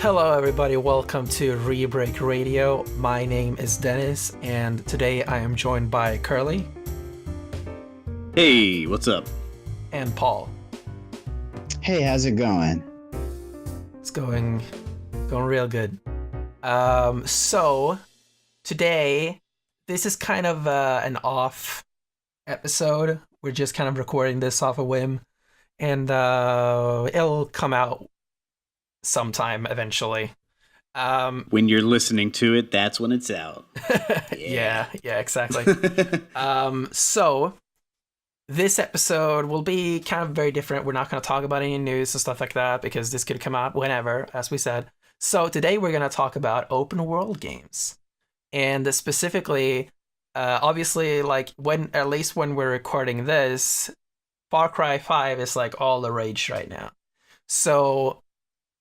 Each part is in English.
Hello, everybody. Welcome to Rebreak Radio. My name is Dennis, and today I am joined by Kerley Hey, what's up? and Paul. Hey, how's it going? It's going real good. So today, this is kind of an off episode. We're just kind of recording this off a whim, and it'll come out sometime eventually. When you're listening to it, that's when it's out. Yeah, exactly. So this episode will be kind of very different. We're not going to talk about any news and stuff like that because this could come out whenever, as we said. So today we're going to talk about open world games, and specifically, obviously, like at least when we're recording this, Far Cry 5 is like all the rage right now. So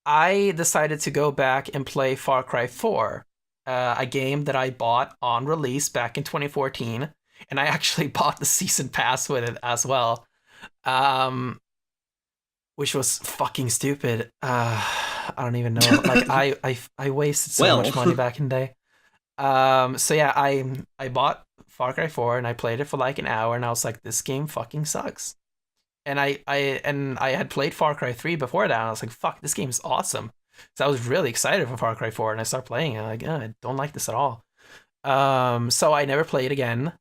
I decided to go back and play Far Cry 4, a game that I bought on release back in 2014, and I actually bought the season pass with it as well, which was fucking stupid. I don't even know. Like I wasted so much money back in the day. So yeah, I bought Far Cry 4 and I played it for like an hour, and I was like, this game fucking sucks. And I had played Far Cry 3 before that, and I was like, fuck, this game is awesome. So I was really excited for Far Cry 4, and I started playing it. Like, I don't like this at all. So I never played again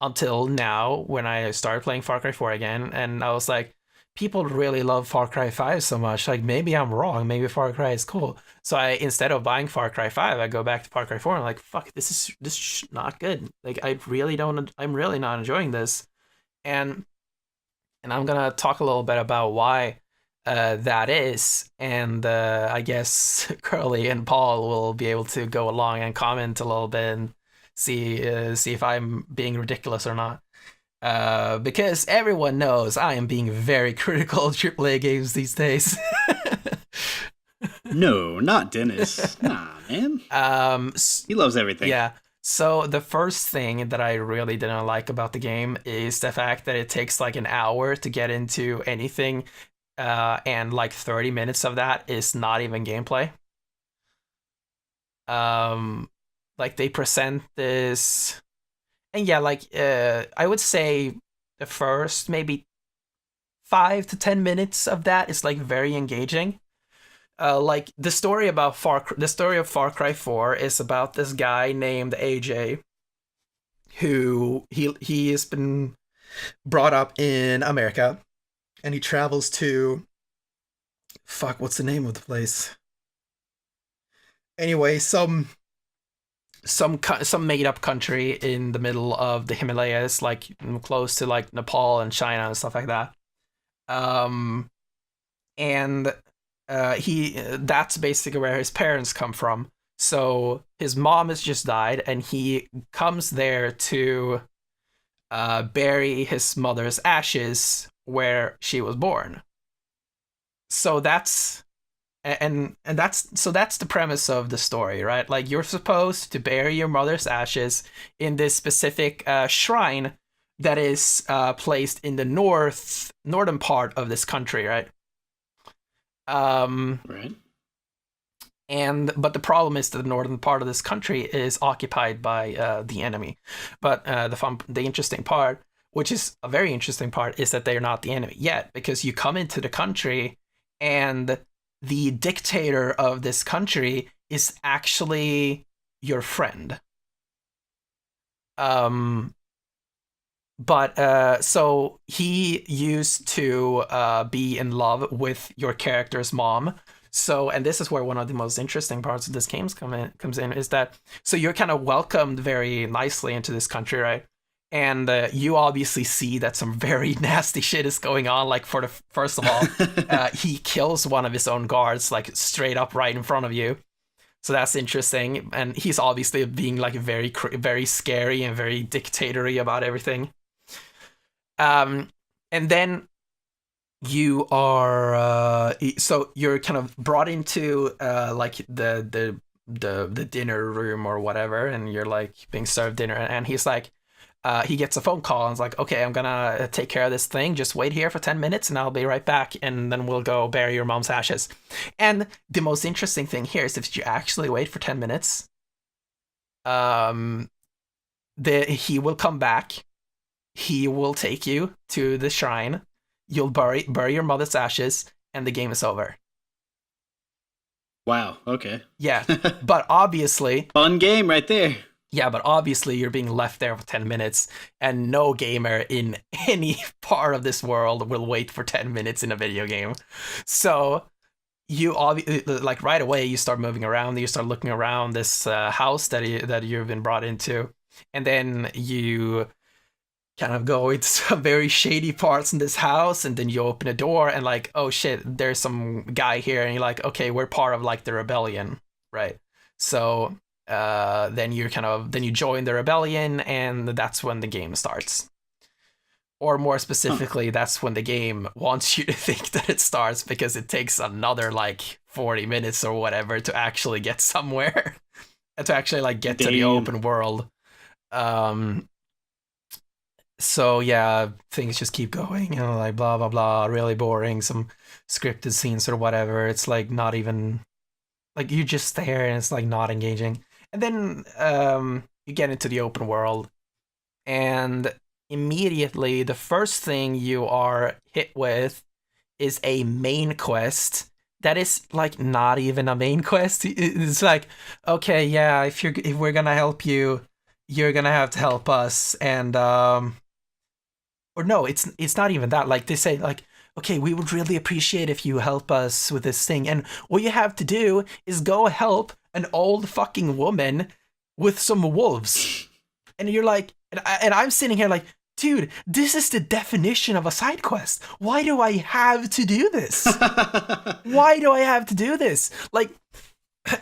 until now when I started playing Far Cry 4 again, and I was like, people really love Far Cry 5 so much. Like, maybe I'm wrong. Maybe Far Cry is cool. So instead of buying Far Cry 5, I go back to Far Cry 4, and I'm like, fuck, this is not good. Like, I'm really not enjoying this. And I'm going to talk a little bit about why that is. And I guess Kerley and Paul will be able to go along and comment a little bit and see if I'm being ridiculous or not. Because everyone knows I am being very critical of AAA games these days. No, not Dennis. Nah, man. He loves everything. Yeah. So the first thing that I really didn't like about the game is the fact that it takes like an hour to get into anything, and like 30 minutes of that is not even gameplay. Like they present this, and yeah, like I would say the first maybe 5 to 10 minutes of that is like very engaging. Like the story of Far Cry 4 is about this guy named AJ, who he has been brought up in America, and he travels to what's the name of the place? Anyway, some made up country in the middle of the Himalayas, like close to like Nepal and China and stuff like that. And that's basically where his parents come from. So his mom has just died, and he comes there to bury his mother's ashes where she was born. So that's the premise of the story, right? Like, you're supposed to bury your mother's ashes in this specific shrine that is placed in the northern part of this country, right? Right. But the problem is that the northern part of this country is occupied by the enemy. But the interesting part, which is a very interesting part, is that they're not the enemy yet, because you come into the country and the dictator of this country is actually your friend. But so he used to be in love with your character's mom. So, and this is where one of the most interesting parts of this game comes in, is that, so you're kind of welcomed very nicely into this country, right? And you obviously see that some very nasty shit is going on. Like, first of all, he kills one of his own guards, like straight up right in front of you. So that's interesting. And he's obviously being like very, very scary and very dictatorial about everything. And then you are so you're kind of brought into like the dinner room or whatever, and you're like being served dinner, and he's like, he gets a phone call and is like, okay, I'm gonna take care of this thing. Just wait here for 10 minutes and I'll be right back. And then we'll go bury your mom's ashes. And the most interesting thing here is if you actually wait for 10 minutes, he will come back. He will take you to the shrine. You'll bury your mother's ashes and the game is over. Wow, okay. Yeah, but obviously... Fun game right there. Yeah, but obviously you're being left there for 10 minutes, and no gamer in any part of this world will wait for 10 minutes in a video game. So you like right away you start moving around, you start looking around this house that you've been brought into, and then you kind of go into some very shady parts in this house, and then you open a door and like, oh shit, there's some guy here, and you're like, okay, we're part of like the rebellion, right? So then you join the rebellion, and that's when the game starts. Or more specifically, that's when the game wants you to think that it starts, because it takes another like 40 minutes or whatever to actually get somewhere, and to actually like get to the open world. So yeah, things just keep going, you know, like blah blah blah, really boring, some scripted scenes or whatever. It's like not even like, you're just there and it's like not engaging. And then you get into the open world, and immediately the first thing you are hit with is a main quest that is like not even a main quest. It's like, okay, yeah, if we're gonna help you, you're gonna have to help us. And or no, it's not even that. Like they say, like, okay, we would really appreciate if you help us with this thing, and what you have to do is go help an old fucking woman with some wolves. And you're like, and I'm sitting here like, dude, this is the definition of a side quest. Why do I have to do this? Why do I have to do this? Like,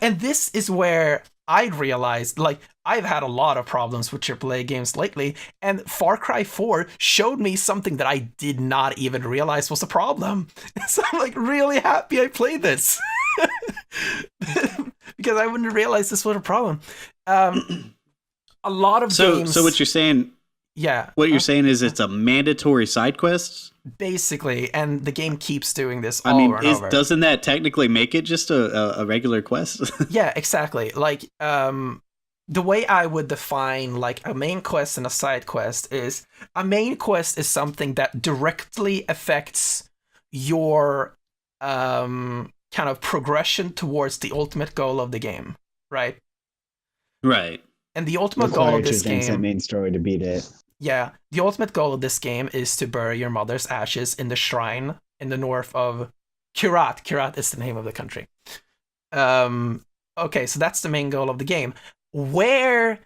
and this is where I realized, like, I've had a lot of problems with AAA games lately, and Far Cry 4 showed me something that I did not even realize was a problem. So I'm like really happy I played this. Because I wouldn't realize this was a problem. A lot of games... So what you're saying... Yeah. What you're saying is it's a mandatory side quest? Basically, and the game keeps doing this over and over. Doesn't that technically make it just a regular quest? Yeah, exactly. Like, the way I would define like a main quest and a side quest is, a main quest is something that directly affects your kind of progression towards the ultimate goal of the game, right? Right. And the ultimate goal of this game... the main story to beat it. Yeah, the ultimate goal of this game is to bury your mother's ashes in the shrine in the north of Kyrat. Kyrat is the name of the country. Okay, so that's the main goal of the game. How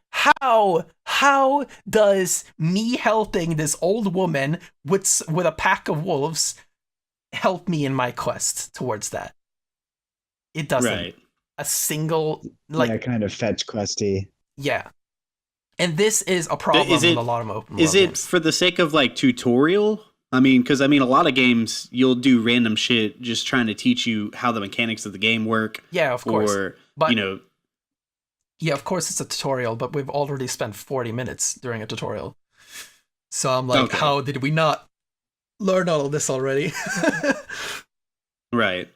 does me helping this old woman with a pack of wolves help me in my quest towards that? It doesn't. Right. A single, like... Yeah, kind of fetch questy. Yeah. And this is a problem with a lot of open world games. Is it for the sake of like tutorial? I mean, because a lot of games you'll do random shit just trying to teach you how the mechanics of the game work. Yeah, of course. Or, but, yeah, of course it's a tutorial, but we've already spent 40 minutes during a tutorial. So I'm like, okay, how did we not learn all of this already? Right.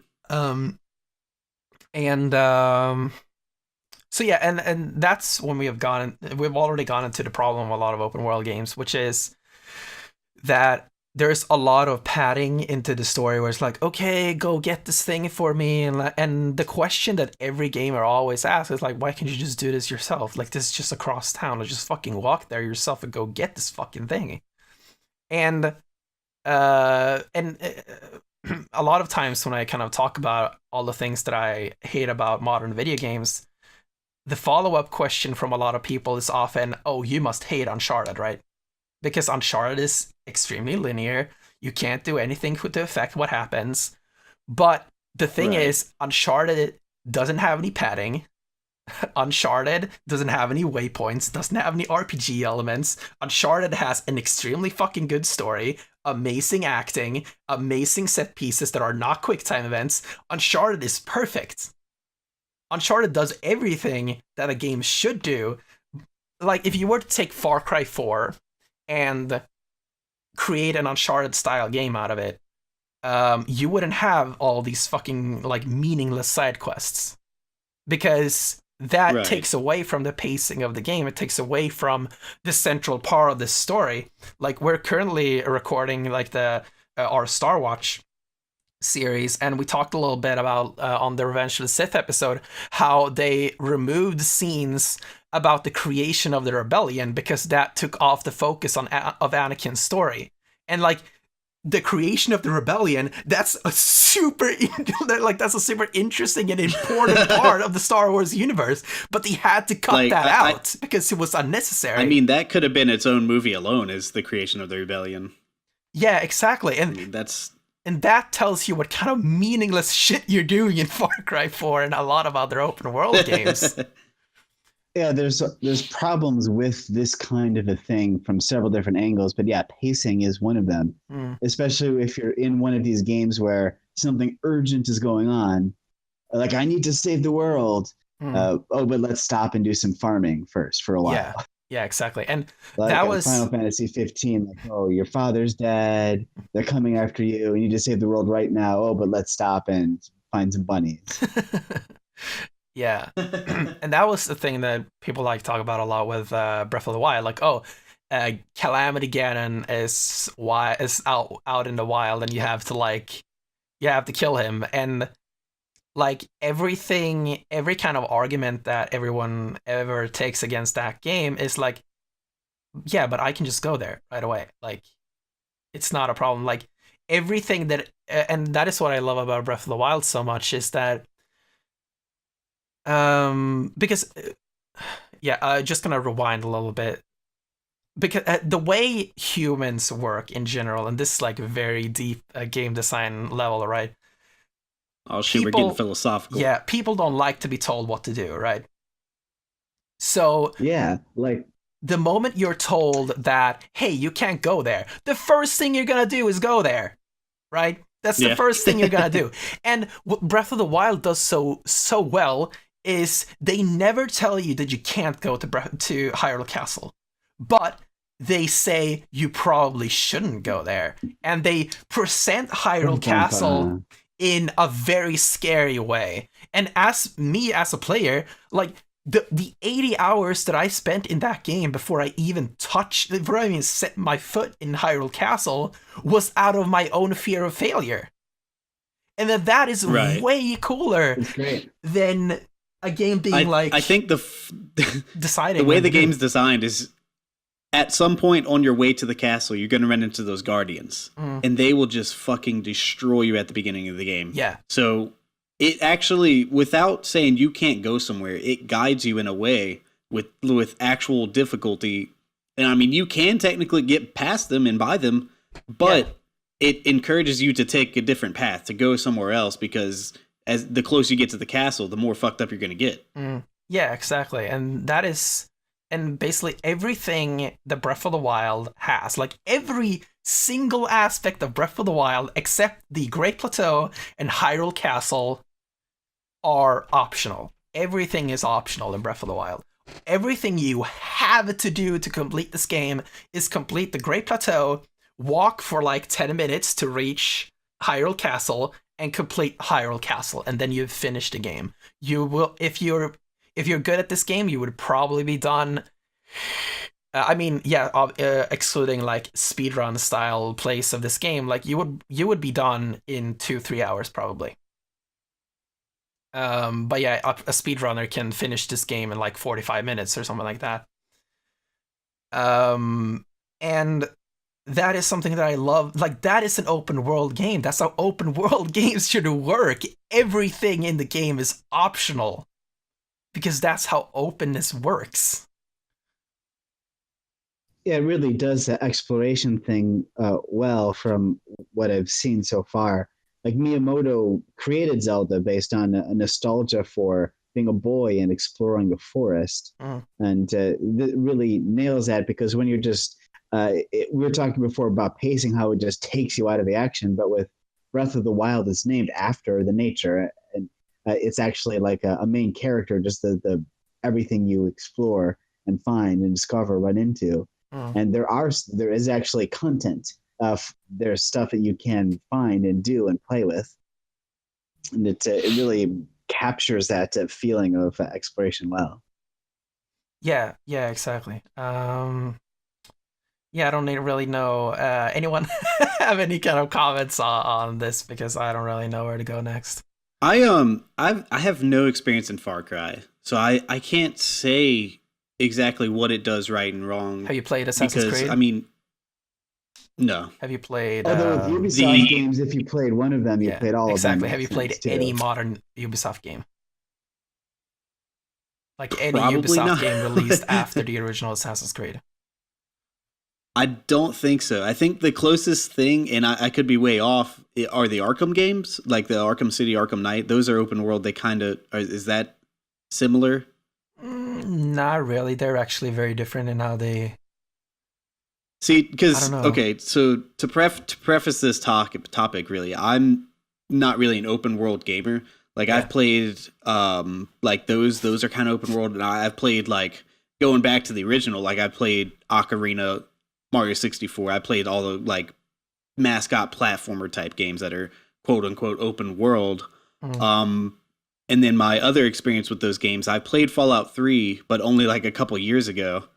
So yeah, and that's when we've already gone into the problem of a lot of open world games, which is that there's a lot of padding into the story where it's like, okay, go get this thing for me, and the question that every gamer always asks is like, why can't you just do this yourself? Like, this is just across town, or just fucking walk there yourself and go get this fucking thing. And a lot of times when I kind of talk about all the things that I hate about modern video games, the follow-up question from a lot of people is often, oh, you must hate Uncharted, right? Because Uncharted is extremely linear. You can't do anything to affect what happens. But the thing is, Uncharted doesn't have any padding. Uncharted doesn't have any waypoints, doesn't have any RPG elements. Uncharted has an extremely fucking good story, amazing acting, amazing set pieces that are not QuickTime events. Uncharted is perfect. Uncharted does everything that a game should do. Like, if you were to take Far Cry 4 and create an Uncharted style game out of it, you wouldn't have all these fucking like meaningless side quests, because that takes away from the pacing of the game. It takes away from the central part of the story. Like, we're currently recording like our Star Watch series, and we talked a little bit about on the Revenge of the Sith episode how they removed scenes about the creation of the rebellion because that took off the focus of Anakin's story. And like, the creation of the rebellion, that's a super interesting and important part of the Star Wars universe, but they had to cut that out because it was unnecessary. I mean, that could have been its own movie alone, is the creation of the rebellion. Yeah, exactly. And I mean, and that tells you what kind of meaningless shit you're doing in Far Cry 4 and a lot of other open world games. Yeah, there's problems with this kind of a thing from several different angles, but yeah, pacing is one of them. Especially if you're in one of these games where something urgent is going on, like I need to save the world. But let's stop and do some farming first for a while. Yeah, exactly. And like that was Final Fantasy 15. Like, oh, your father's dead. They're coming after you. You need to save the world right now. Oh, but let's stop and find some bunnies. Yeah. And that was the thing that people like to talk about a lot with Breath of the Wild. Like, Calamity Ganon is out in the wild, and you have to kill him. And like every kind of argument that everyone ever takes against that game is like, yeah, but I can just go there right away. Like, it's not a problem. Like, everything that, and that is what I love about Breath of the Wild so much, is that because just gonna rewind a little bit, because the way humans work in general, and this is like a very deep game design level, right? Oh shit, we're getting philosophical. Yeah, people don't like to be told what to do, right? So yeah, like the moment you're told that, hey, you can't go there, the first thing you're gonna do is go there, right? That's the first thing you're gonna do. And what Breath of the Wild does so well is they never tell you that you can't go to Hyrule Castle, but they say you probably shouldn't go there, and they present Hyrule Castle in a very scary way. And as a player, like the 80 hours that I spent in that game before I even set my foot in Hyrule Castle was out of my own fear of failure. And that is way cooler than a game being I think deciding the way the game's designed is, at some point on your way to the castle, you're going to run into those guardians, and they will just fucking destroy you at the beginning of the game. Yeah. So it actually, without saying you can't go somewhere, it guides you in a way with actual difficulty. And I mean, you can technically get past them and by them, but it encourages you to take a different path, to go somewhere else, because as the closer you get to the castle, the more fucked up you're going to get. Yeah, exactly. And that is, and basically everything that Breath of the Wild has, like every single aspect of Breath of the Wild except the Great Plateau and Hyrule Castle are optional. Everything is optional in Breath of the Wild. Everything you have to do to complete this game is complete the Great Plateau, walk for like 10 minutes to reach Hyrule Castle, and complete Hyrule Castle, and then you've finished the game. You will, if you're good at this game, you would probably be done. Excluding like speedrun style plays of this game, like you would be done in 2-3 hours probably. But yeah, a speedrunner can finish this game in like 45 minutes or something like that. And that is something that I love. Like, that is an open world game. That's how open world games should work. Everything in the game is optional, because that's how openness works. Yeah, it really does the exploration thing well from what I've seen so far. Like, Miyamoto created Zelda based on a nostalgia for being a boy and exploring the forest. And really nails that, because when you're just... we were talking before about pacing, how it just takes you out of the action, but with Breath of the Wild, it's named after the nature, and it's actually like a main character, just the everything you explore and find and discover, run into. And there is actually content. There's stuff that you can find and do and play with, and it really captures that feeling of exploration well. Yeah, exactly. Yeah, I don't really know anyone have any kind of comments on this, because I don't really know where to go next. I have no experience in Far Cry, so I can't say exactly what it does right and wrong. Have you played Assassin's Creed? I mean, no. Have you played? Although with Ubisoft games, if you played one of them, you played all of them. Exactly. Have you played any modern Ubisoft game? Like any Probably Ubisoft not. game released after the original Assassin's Creed? I don't think so. I think the closest thing, and I could be way off, are the Arkham games, like the Arkham City, Arkham Knight. Those are open world. They kind of is that similar? Not really. They're actually very different in how they. See, because okay, so to preface this topic, really, I'm not really an open world gamer. Like I've played, like those are kind of open world, and I've played like going back to the original. Like I played Ocarina, Mario 64. I played all the like mascot platformer type games that are quote unquote open world. And then my other experience with those games, I played Fallout 3, but only like a couple years ago.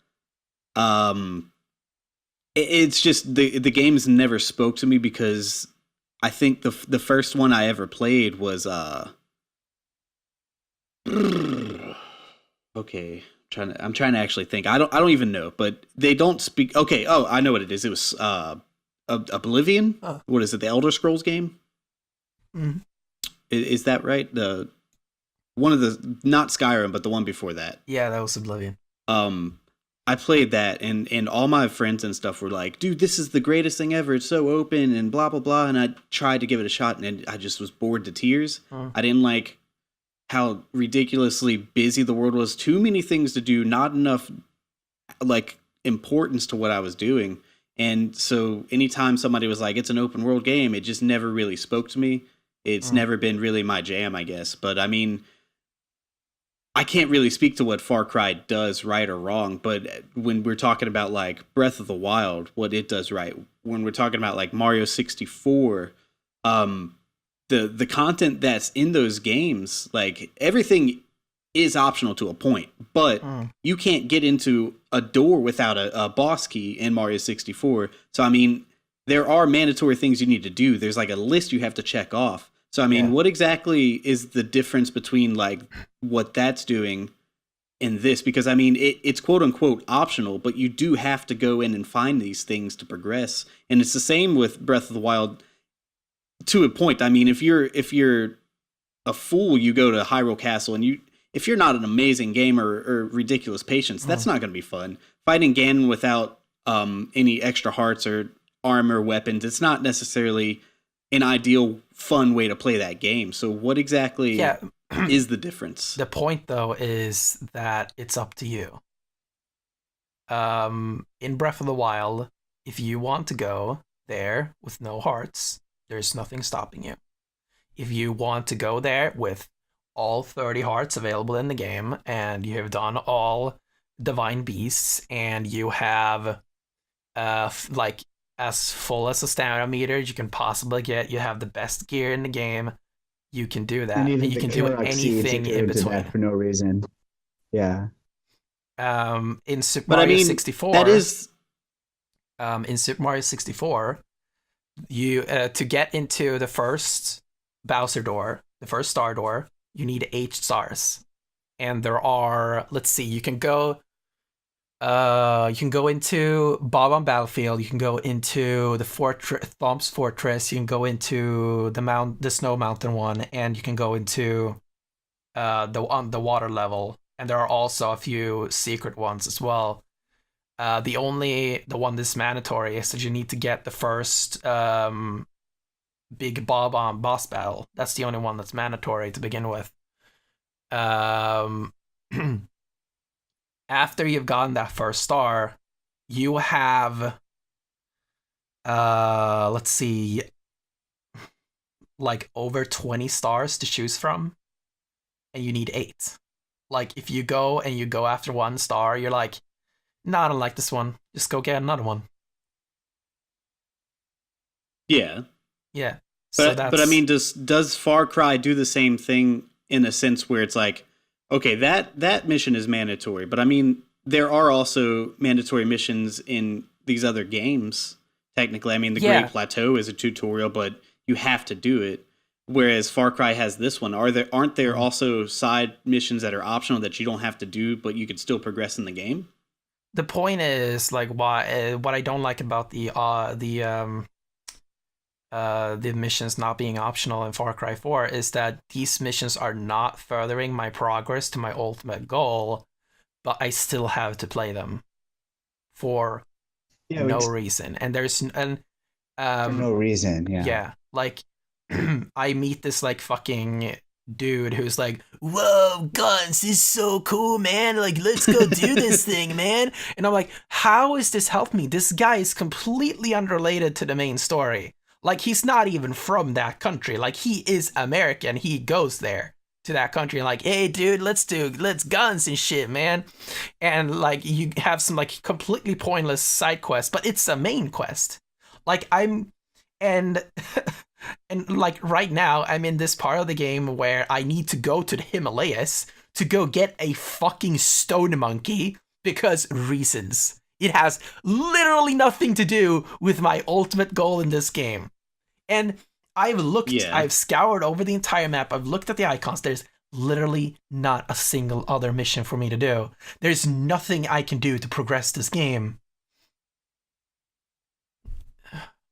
It's just the games never spoke to me, because I think the first one I ever played was okay, I'm trying to actually think. I don't even know, but they don't speak. Okay, I know what it is. It was Oblivion. What is it? The Elder Scrolls game. Is that right? The one of the, not Skyrim, but the one before that. Yeah, that was Oblivion. I played that, and all my friends and stuff were like, dude, this is the greatest thing ever. It's so open and blah, blah, blah. And I tried to give it a shot, and I just was bored to tears. I didn't like how ridiculously busy the world was. Too many things to do, not enough like importance to what I was doing. And so anytime somebody was like, it's an open world game, it just never really spoke to me. It's never been really my jam, I guess. But I mean, I can't really speak to what Far Cry does right or wrong, but when we're talking about like Breath of the Wild, what it does right, when we're talking about like Mario 64, the content that's in those games, like everything is optional to a point, but you can't get into a door without a boss key in Mario 64. So I mean, there are mandatory things you need to do. There's like a list you have to check off. So, I mean, what exactly is the difference between, like, what that's doing and this? Because, I mean, it's quote-unquote optional, but you do have to go in and find these things to progress. And it's the same with Breath of the Wild to a point. I mean, if you're a fool, you go to Hyrule Castle, and if you're not an amazing gamer or ridiculous patience, that's not going to be fun. Fighting Ganon without any extra hearts or armor, weapons, it's not necessarily an ideal, fun way to play that game. So what exactly is the difference? The point, though, is that it's up to you. In Breath of the Wild, if you want to go there with no hearts, there's nothing stopping you. If you want to go there with all 30 hearts available in the game, and you have done all divine beasts, and you have like as full as a stamina meter you can possibly get, you have the best gear in the game, you can do that, and you can do anything in between for no reason. In Super Mario 64, that is in Super Mario 64, you to get into the first Bowser door, the first star door, you need 8 stars, and there are, let's see, you can go into Bob-omb Battlefield, you can go into the Thump's Fortress, you can go into the Snow Mountain one, and you can go into the water level, and there are also a few secret ones as well. The one that's mandatory is that you need to get the first big Bob-omb boss battle. That's the only one that's mandatory to begin with. After you've gotten that first star, you have, let's see, like over 20 stars to choose from, and you need 8. Like, if you go after 1 star, you're like, nah, I don't like this one. Just go get another one. Yeah. Yeah. So but I mean, does Far Cry do the same thing in a sense where it's like, okay, that mission is mandatory, but I mean, there are also mandatory missions in these other games. Technically, I mean, the Great Plateau is a tutorial, but you have to do it. Whereas Far Cry has this one. Aren't there also side missions that are optional that you don't have to do, but you can still progress in the game? The point is, like, what I don't like about the missions not being optional in Far Cry 4 is that these missions are not furthering my progress to my ultimate goal, but I still have to play them for no reason. And there's for no reason, yeah. Yeah, like I meet this like fucking dude who's like, "Whoa, guns is so cool, man. Like, let's go do this thing, man." And I'm like, how is this helping me? This guy is completely unrelated to the main story. Like, he's not even from that country. Like, he is American. He goes there to that country and like, "Hey, dude, let's guns and shit, man." And like, you have some like completely pointless side quest, but it's a main quest. Like, and like right now, I'm in this part of the game where I need to go to the Himalayas to go get a fucking stone monkey because reasons. It has literally nothing to do with my ultimate goal in this game. And I've scoured over the entire map. I've looked at the icons. There's literally not a single other mission for me to do. There's nothing I can do to progress this game.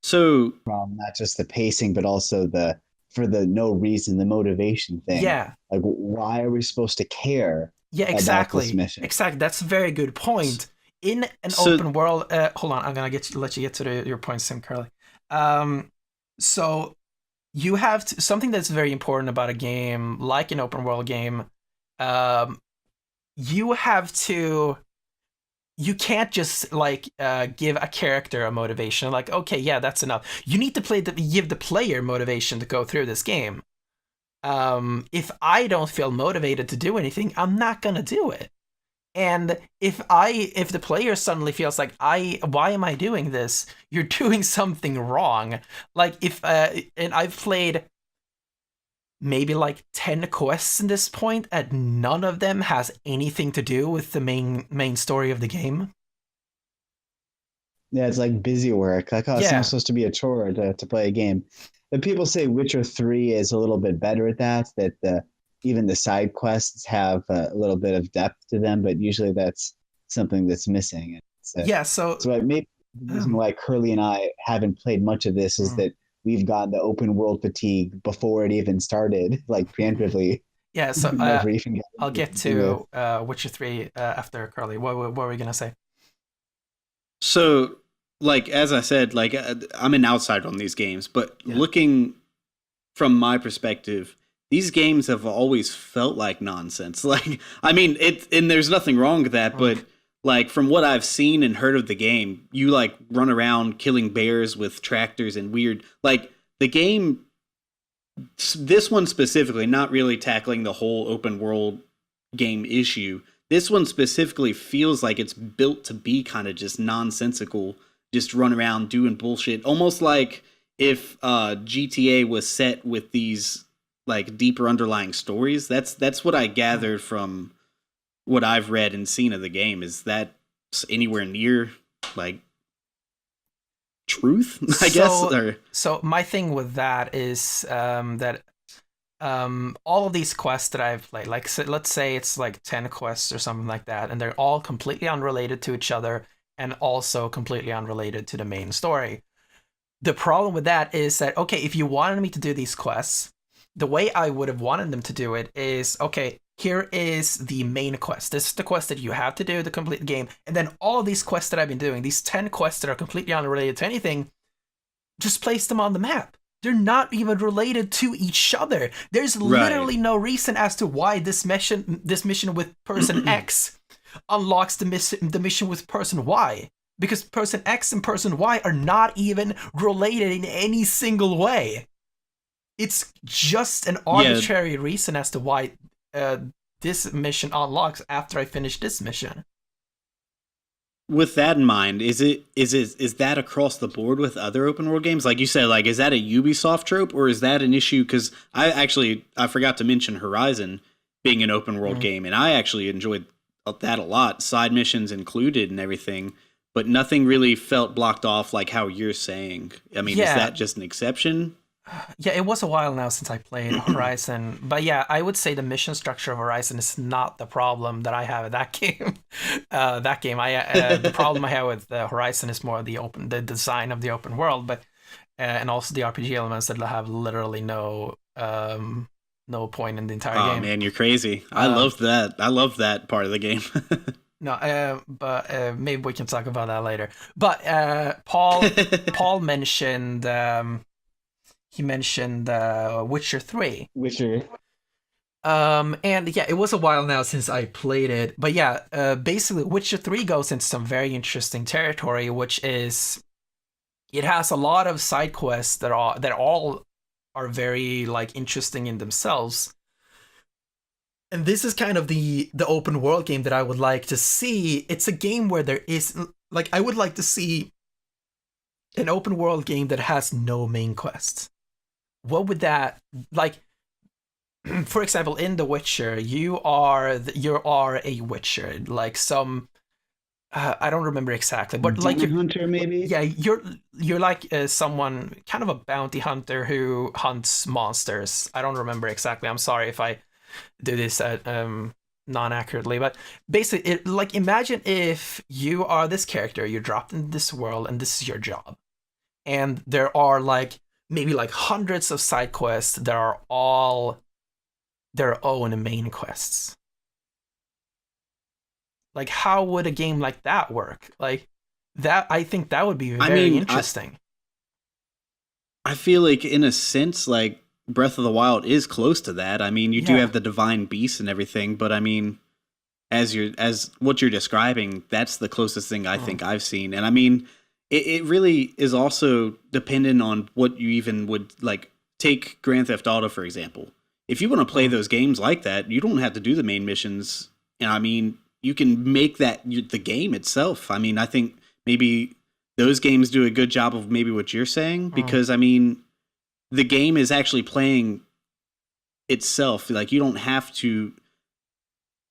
So, not just the pacing, but also the no reason, the motivation thing. Yeah. Like, why are we supposed to care? Yeah, exactly. About this mission? Exactly. That's a very good point. In an open world, hold on, I'm gonna let you get to your point, Sim Kerley. So you have something that's very important about a game, like an open world game. You can't just like give a character a motivation. Like, okay, yeah, that's enough. You need to give the player motivation to go through this game. If I don't feel motivated to do anything, I'm not gonna do it. And if the player suddenly feels like why am I doing this? You're doing something wrong. Like and I've played maybe like 10 quests in this point, and none of them has anything to do with the main story of the game. Yeah, it's like busy work. Like, it's not supposed to be a chore to play a game. But people say Witcher 3 is a little bit better at that even the side quests have a little bit of depth to them, but usually that's something that's missing. So maybe the reason why Kerley and I haven't played much of this is that we've got the open world fatigue before it even started, like preemptively. Yeah, so I'll get to Witcher 3 after Kerley. What were we gonna say? So, like, as I said, like, I'm an outsider on these games, but looking from my perspective, these games have always felt like nonsense. Like, I mean, and there's nothing wrong with that, but like, from what I've seen and heard of the game, you like run around killing bears with tractors and weird, like, the game, this one specifically, not really tackling the whole open world game issue. This one specifically feels like it's built to be kind of just nonsensical, just run around doing bullshit. Almost like if GTA was set with these like deeper underlying stories. That's what I gathered from what I've read and seen of the game. Is that anywhere near like truth? I guess. So my thing with that is that all of these quests that I've played, like, so let's say it's like 10 quests or something like that, and they're all completely unrelated to each other and also completely unrelated to the main story. The problem with that is that, okay, if you wanted me to do these quests, the way I would have wanted them to do it is, okay, here is the main quest. This is the quest that you have to do to complete the game. And then all these quests that I've been doing, these 10 quests that are completely unrelated to anything, just place them on the map. They're not even related to each other. There's literally no reason as to why this mission with person X unlocks the mission with person Y. Because person X and person Y are not even related in any single way. It's just an arbitrary reason as to why this mission unlocks after I finish this mission. with that in mind, is that across the board with other open world games? Like you said, like is that a Ubisoft trope, or is that an issue? Because I forgot to mention Horizon being an open world game, and I actually enjoyed that a lot, side missions included and everything, but nothing really felt blocked off like how you're saying. I mean, is that just an exception? Yeah, it was a while now since I played Horizon, but yeah, I would say the mission structure of Horizon is not the problem that I have with that game. The problem I have with Horizon is more the design of the open world, but and also the RPG elements that have literally no point in the entire game. Oh man, you're crazy! I love that. I love that part of the game. No, but maybe we can talk about that later. But Paul mentioned. He mentioned Witcher 3. Witcher. And yeah, it was a while now since I played it. But yeah, basically Witcher 3 goes into some very interesting territory, which is it has a lot of side quests that all are very like interesting in themselves. And this is kind of the open world game that I would like to see. It's a game where there is like I would like to see an open world game that has no main quests. What would that like? For example, in The Witcher, you are a Witcher, like some I don't remember exactly, but Demon like you're, hunter maybe. yeah, you're like someone kind of a bounty hunter who hunts monsters. I don't remember exactly. I'm sorry if I do this non-accurately, but basically, like imagine if you are this character, you're dropped in this world, and this is your job, and there are like maybe like hundreds of side quests that are all their own main quests. Like, how would a game like that work? Like that, I think that would be very interesting. I feel like, in a sense, like Breath of the Wild is close to that. I mean, you do have the divine beasts and everything, but I mean, as what you're describing, that's the closest thing I think I've seen. And I mean, it really is also dependent on what you even would like. Take Grand Theft Auto, for example. If you want to play those games like that, you don't have to do the main missions. And I mean, you can make that the game itself. I mean, I think maybe those games do a good job of maybe what you're saying, because I mean, the game is actually playing itself. Like, you don't have to,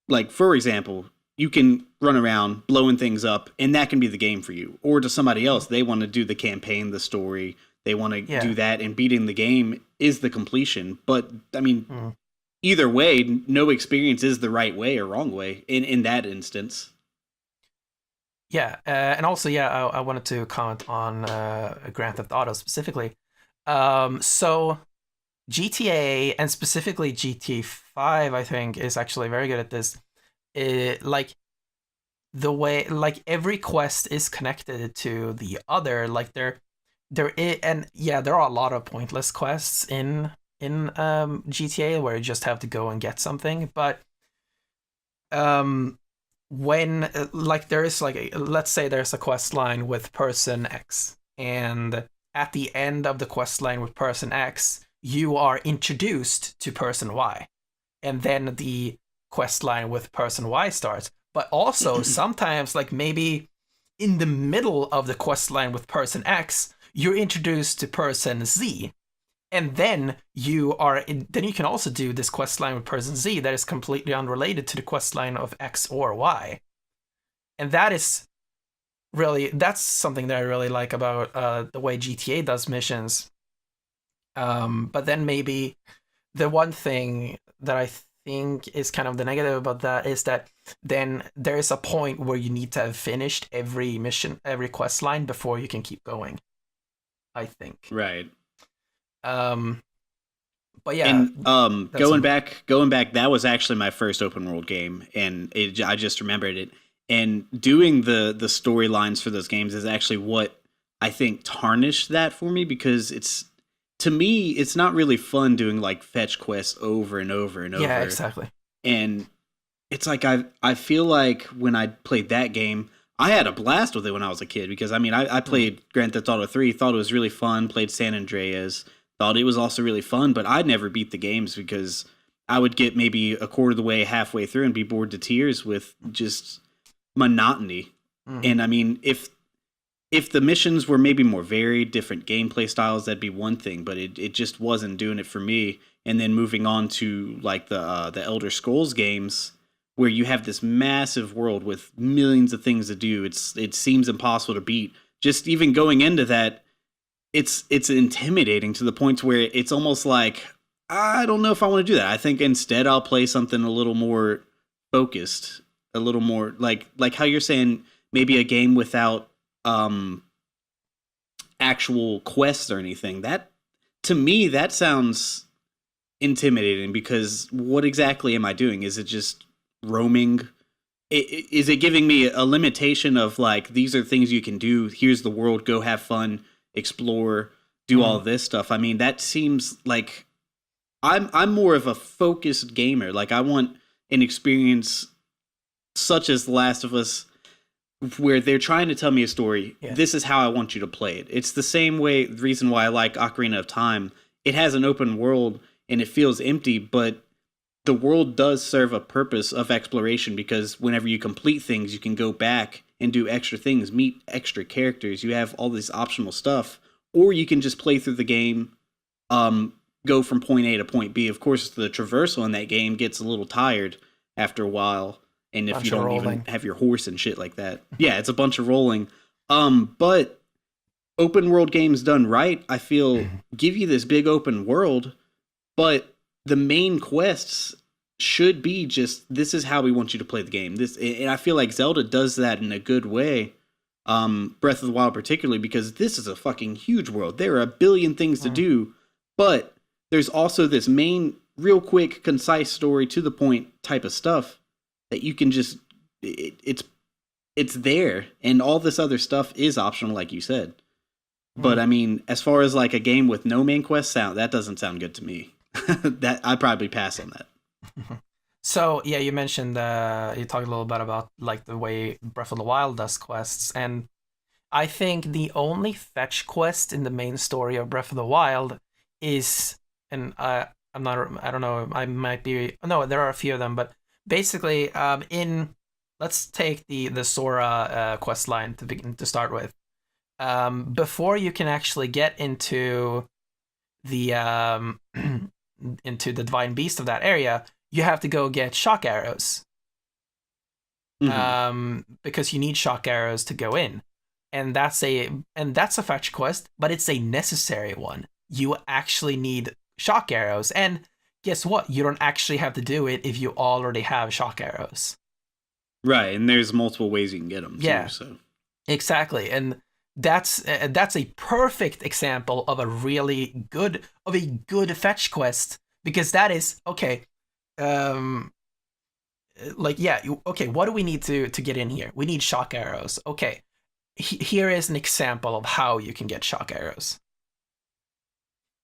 like, for example, you can run around blowing things up, and that can be the game for you. Or to somebody else, they want to do the campaign, the story. They want to do that, and beating the game is the completion. But, I mean, either way, no experience is the right way or wrong way in that instance. Yeah, and also, I wanted to comment on Grand Theft Auto specifically. So GTA, and specifically GTA 5, I think, is actually very good at this. Like, the way, like, every quest is connected to the other. Like, there is, and yeah, there are a lot of pointless quests in GTA where you just have to go and get something. But when like there is like let's say there's a quest line with person X, and at the end of the quest line with person X, you are introduced to person Y, and then the quest line with person Y starts. But also sometimes, like maybe in the middle of the quest line with person X, you're introduced to person Z, and then you can also do this quest line with person Z that is completely unrelated to the quest line of X or Y. And that's something that I really like about the way GTA does missions. But then maybe the one thing that I think is kind of the negative about that is that then there is a point where you need to have finished every mission, every quest line before you can keep going, I think. Right. But yeah, and going back, that was actually my first open world game, and I just remembered it. And doing the storylines for those games is actually what I think tarnished that for me, because to me it's not really fun doing like fetch quests over and over and over. Yeah, exactly. And it's like I feel like when I played that game, I had a blast with it when I was a kid, because I mean I played Grand Theft Auto 3, thought it was really fun, played San Andreas, thought it was also really fun, but I'd never beat the games because I would get maybe a quarter of the way, halfway through, and be bored to tears with just monotony. And I mean, if the missions were maybe more varied, different gameplay styles, that'd be one thing, but it just wasn't doing it for me. And then moving on to like the Elder Scrolls games, where you have this massive world with millions of things to do, it seems impossible to beat. Just even going into that, it's intimidating to the point where it's almost like, I don't know if I want to do that. I think instead I'll play something a little more focused, a little more like how you're saying, maybe a game without actual quests or anything. That, to me, that sounds intimidating, because what exactly am I doing? Is it just roaming? Is it giving me a limitation of like, these are things you can do, here's the world, go have fun, explore, do all this stuff? I mean, that seems like I'm more of a focused gamer. Like, I want an experience such as The Last of Us, where they're trying to tell me a story. Yeah. This is how I want you to play it. It's the same way, the reason why I like Ocarina of Time. It has an open world and it feels empty, but the world does serve a purpose of exploration, because whenever you complete things, you can go back and do extra things, meet extra characters. You have all this optional stuff, or you can just play through the game, go from point A to point B. Of course, the traversal in that game gets a little tired after a while. And if you don't even have your horse and shit like that. Yeah, it's a bunch of rolling. But open world games done right, I feel, give you this big open world, but the main quests should be just, this is how we want you to play the game. And I feel like Zelda does that in a good way. Breath of the Wild particularly, because this is a fucking huge world. There are a billion things to do, but there's also this main, real quick, concise story, to the point type of stuff that you can just, it's there, and all this other stuff is optional, like you said. But I mean, as far as like a game with no main quest, that doesn't sound good to me. That I'd probably pass on that. So yeah, you mentioned you talked a little bit about like the way Breath of the Wild does quests, and I think the only fetch quest in the main story of Breath of the Wild is, and I don't know, I might be, no, there are a few of them, but basically, let's take the Sora quest line to start with. Before you can actually get into the divine beast of that area, you have to go get shock arrows. Because you need shock arrows to go in, and that's a fetch quest, but it's a necessary one. You actually need shock arrows, and guess what? You don't actually have to do it if you already have shock arrows. Right, and there's multiple ways you can get them. Yeah, too, so. Exactly, and that's a perfect example of a good fetch quest, because that is okay. What do we need to get in here? We need shock arrows. Okay, here is an example of how you can get shock arrows.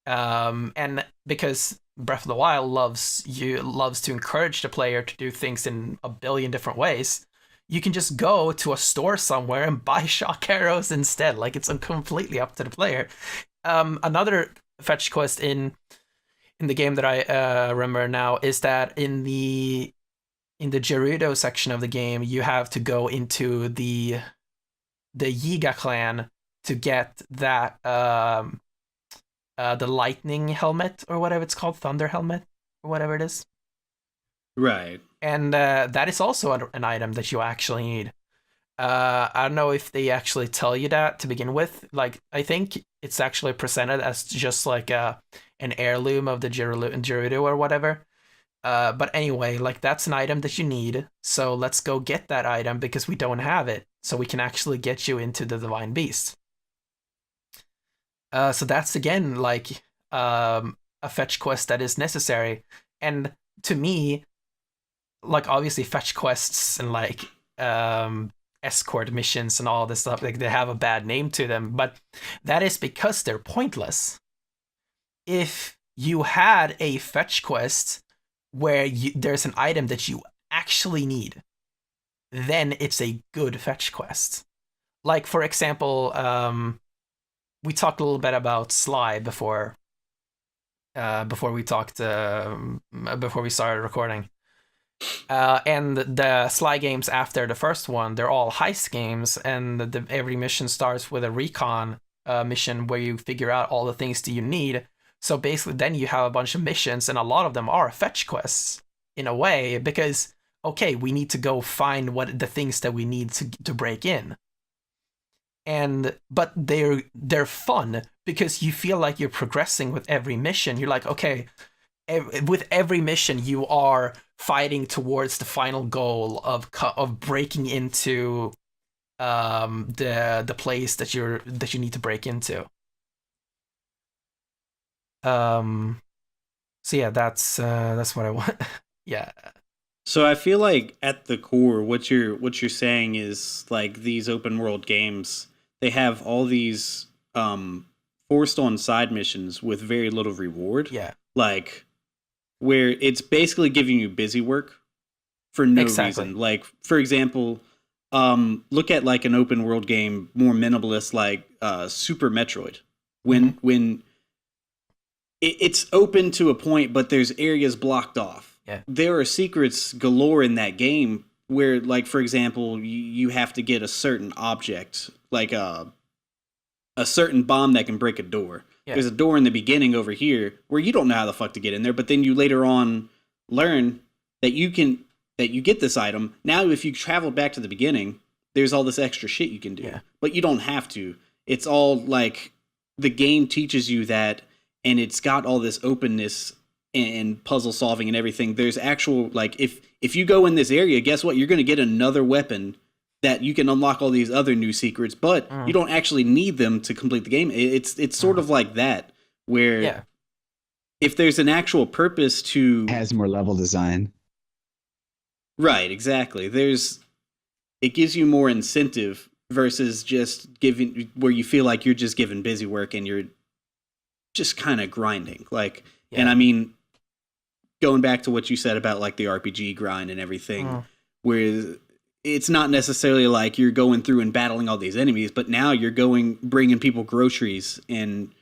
And because Breath of the Wild loves to encourage the player to do things in a billion different ways, you can just go to a store somewhere and buy shock arrows instead. Like, it's completely up to the player. Another fetch quest in the game that I remember now is that in the Gerudo section of the game, you have to go into the Yiga clan to get that the lightning helmet, or whatever it's called, thunder helmet, or whatever it is. Right. And that is also an item that you actually need. I don't know if they actually tell you that to begin with. Like, I think it's actually presented as just like an heirloom of the Gerudo or whatever. But anyway, like, that's an item that you need. So let's go get that item, because we don't have it. So we can actually get you into the Divine Beast. So that's, again, like a fetch quest that is necessary. And to me, like, obviously fetch quests and like escort missions and all this stuff, like, they have a bad name to them, but that is because they're pointless. If you had a fetch quest where there's an item that you actually need, then it's a good fetch quest. Like, for example, we talked a little bit about Sly before we started recording. And the Sly games after the first one, they're all heist games, and every mission starts with a recon mission where you figure out all the things that you need. So basically, then you have a bunch of missions, and a lot of them are fetch quests in a way, because okay, we need to go find what the things that we need to break in. But they're fun because you feel like you're progressing with every mission. You're like, okay, with every mission you are fighting towards the final goal of breaking into the place that you need to break into. So yeah, that's what I want. Yeah. So I feel like at the core, what you're saying is like these open world games, they have all these forced on side missions with very little reward. Yeah. Like where it's basically giving you busy work for no reason. Like for example, look at like an open world game, more minimalist, like Super Metroid. When it's open to a point, but there's areas blocked off. Yeah. There are secrets galore in that game where, like, for example, you have to get a certain object, like a certain bomb that can break a door. Yeah. There's a door in the beginning over here where you don't know how the fuck to get in there, but then you later on learn that you get this item. Now, if you travel back to the beginning, there's all this extra shit you can do. Yeah. But you don't have to. It's all, like, the game teaches you that, and it's got all this openness and puzzle solving and everything. There's actual, like, if you go in this area, guess what? You're going to get another weapon that you can unlock all these other new secrets, but you don't actually need them to complete the game. It's sort of like that, where if there's an actual purpose to... It has more level design. Right, exactly. It gives you more incentive versus just giving, where you feel like you're just giving busy work and you're just kind of grinding. Like, and I mean, going back to what you said about like the RPG grind and everything, where it's not necessarily like you're going through and battling all these enemies, but now you're bringing people groceries, and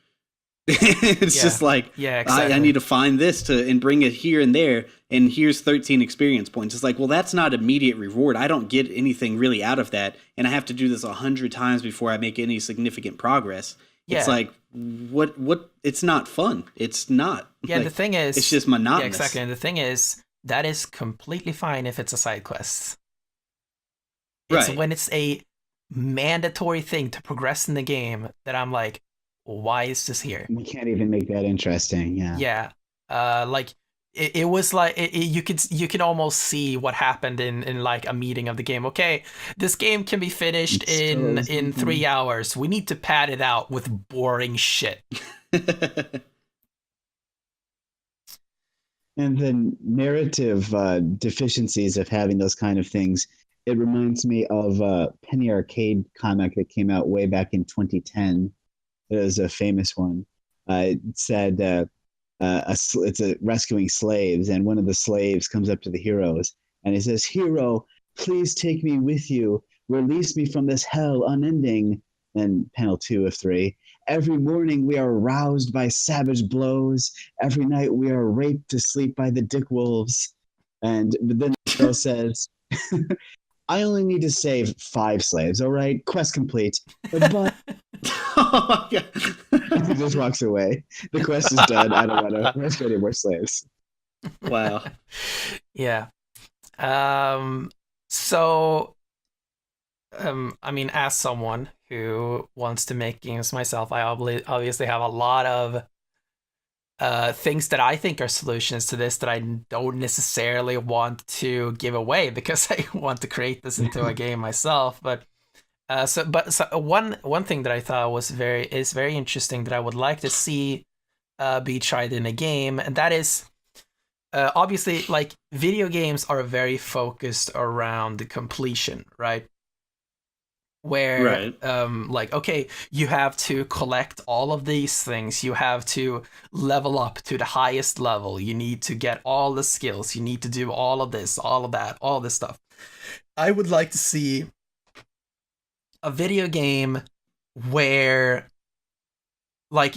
it's just like, exactly. I need to find this and bring it here and there, and here's 13 experience points. It's like, well, that's not immediate reward. I don't get anything really out of that, and I have to do this 100 times before I make any significant progress. Yeah. It's like, what? It's not fun. It's not. Yeah, like, the thing is, it's just monotonous. Yeah, exactly. And the thing is, that is completely fine if it's a side quest. It's when it's a mandatory thing to progress in the game that I'm like, why is this here? We can't even make that interesting. Yeah. Yeah. Like it was like you could almost see what happened in like a meeting of the game. Okay, this game can be finished in 3 hours. We need to pad it out with boring shit. And the narrative deficiencies of having those kind of things, it reminds me of a Penny Arcade comic that came out way back in 2010. It was a famous one. It said it's rescuing slaves, and one of the slaves comes up to the heroes and he says, "Hero, please take me with you. Release me from this hell unending." And panel 2 of 3. "Every morning we are roused by savage blows. Every night we are raped to sleep by the dick wolves." But then the hero says, "I only need to save 5 slaves, all right? Quest complete. But..." Oh my God. He just walks away. The quest is done. I don't want to rescue any more slaves. Wow. Yeah. So, I mean, as someone who wants to make games myself, I obviously have a lot of things that I think are solutions to this that I don't necessarily want to give away because I want to create this into a game myself. But one thing that I thought is very interesting that I would like to see be tried in a game, and that is obviously, like, video games are very focused around the completion, right? Where like, okay, you have to collect all of these things, you have to level up to the highest level, you need to get all the skills, you need to do all of this, all of that, all this stuff. I would like to see a video game where, like,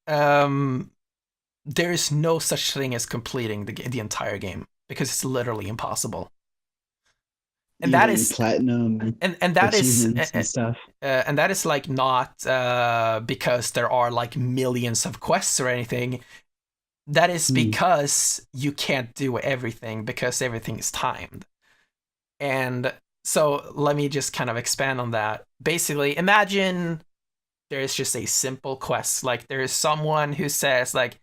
there is no such thing as completing the entire game. because it's literally impossible. And Even that is platinum and that is and stuff. And that is like not because there are like millions of quests or anything. That is because you can't do everything because everything is timed. And so let me just kind of expand on that. Basically, imagine there's just a simple quest. Like there is someone who says like,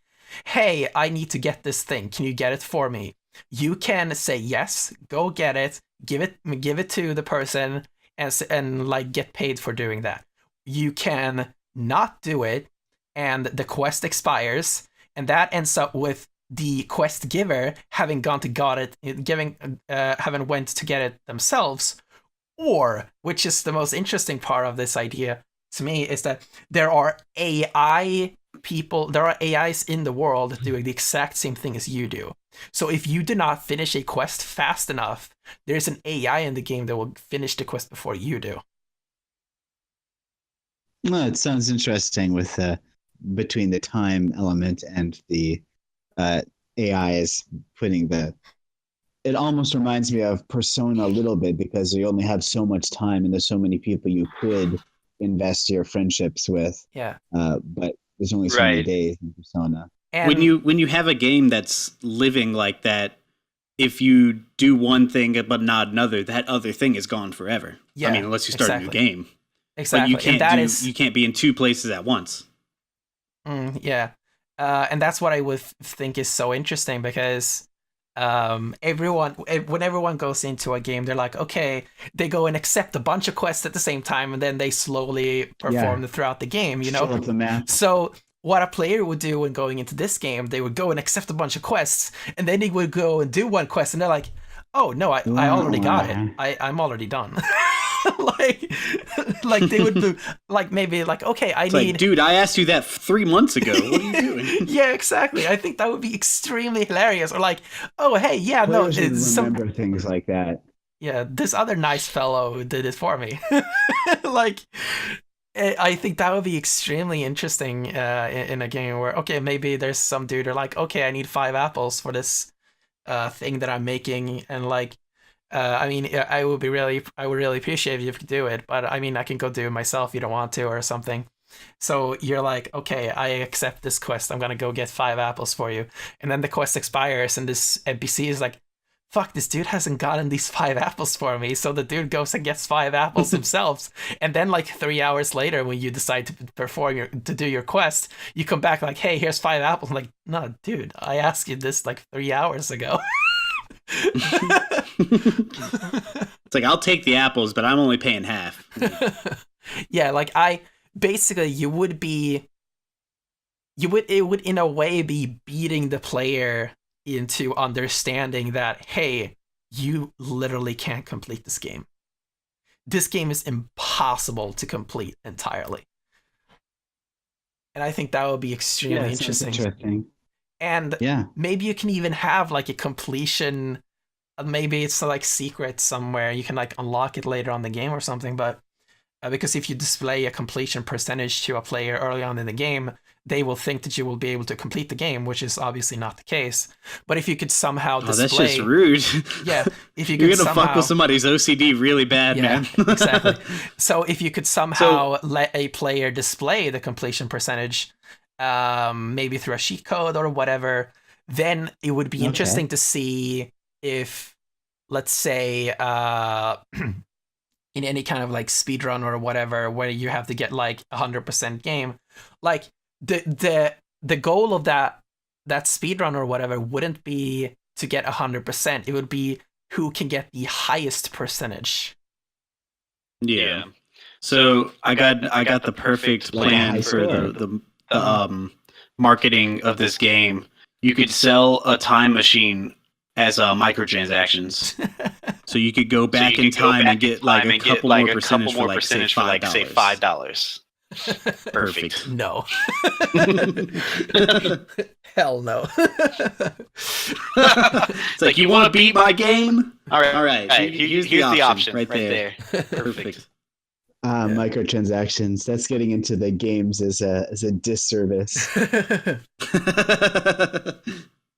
hey, I need to get this thing. Can you get it for me? You can say yes, go get it, give it to the person, and like get paid for doing that. You can not do it, and the quest expires, and that ends up with the quest giver having gone to got it, having went to get it themselves, or, which is the most interesting part of this idea to me, is that there are AIs in the world doing the exact same thing as you do. So if you do not finish a quest fast enough, there's an AI in the game that will finish the quest before you do. Well, it sounds interesting with between the time element and the AI is putting the. It almost reminds me of Persona a little bit because you only have so much time and there's so many people you could invest your friendships with. Yeah. But there's only so many days in Persona. And when you have a game that's living like that, if you do one thing but not another, that other thing is gone forever. Yeah, I mean, unless you start a new game. Exactly. But you can't be in two places at once. Yeah. And that's what I would think is so interesting because when everyone goes into a game, they're like, okay, they go and accept a bunch of quests at the same time, and then they slowly perform them throughout the game, you know? Fill up the map. So what a player would do when going into this game, they would go and accept a bunch of quests, and then they would go and do one quest, and they're like, oh, no, I already got it. I'm already done. like they would do, like maybe like, okay, I need... Like, dude, I asked you that 3 months ago. What are you doing? Yeah, exactly. I think that would be extremely hilarious. Or like, oh, hey, yeah, Players no, it's remember things like that. Yeah, this other nice fellow did it for me. Like, I think that would be extremely interesting in a game where, okay, maybe there's some dude who are like, okay, I need 5 apples for this thing that I'm making, and like, I mean, I would really appreciate if you could do it, but I mean, I can go do it myself if you don't want to or something. So you're like, okay, I accept this quest. I'm gonna go get 5 apples for you, and then the quest expires, and this NPC is like, fuck, this dude hasn't gotten these 5 apples for me. So the dude goes and gets 5 apples himself. And then like 3 hours later, when you decide to do your quest, you come back like, hey, here's 5 apples. I'm like, no, dude, I asked you this like 3 hours ago. It's like, I'll take the apples, but I'm only paying half. Yeah, like it would in a way be beating the player into understanding that, hey, you literally can't complete this game. This game is impossible to complete entirely. And I think that would be extremely interesting. And maybe you can even have like a completion. Maybe it's like secret somewhere. You can like unlock it later on in the game or something. But because if you display a completion percentage to a player early on in the game, they will think that you will be able to complete the game, which is obviously not the case. But if you could somehow display... that's just rude. Yeah. If You're going to fuck with somebody's OCD really bad, man. Exactly. So if you could somehow let a player display the completion percentage, maybe through a cheat code or whatever, then it would be interesting to see if, let's say, in any kind of like speedrun or whatever, where you have to get like 100% game, like the goal of that speedrun or whatever wouldn't be to get 100%. It would be who can get the highest percentage. Yeah. So I got the perfect plan for the marketing of this game. You could sell a time machine as microtransactions. So you could go back in time and get like a couple more percentage for like say $5. Perfect. No. Hell no. It's like, you want to beat my game? All right. Here's the option right there. Perfect. Microtransactions. That's getting into the games as a disservice.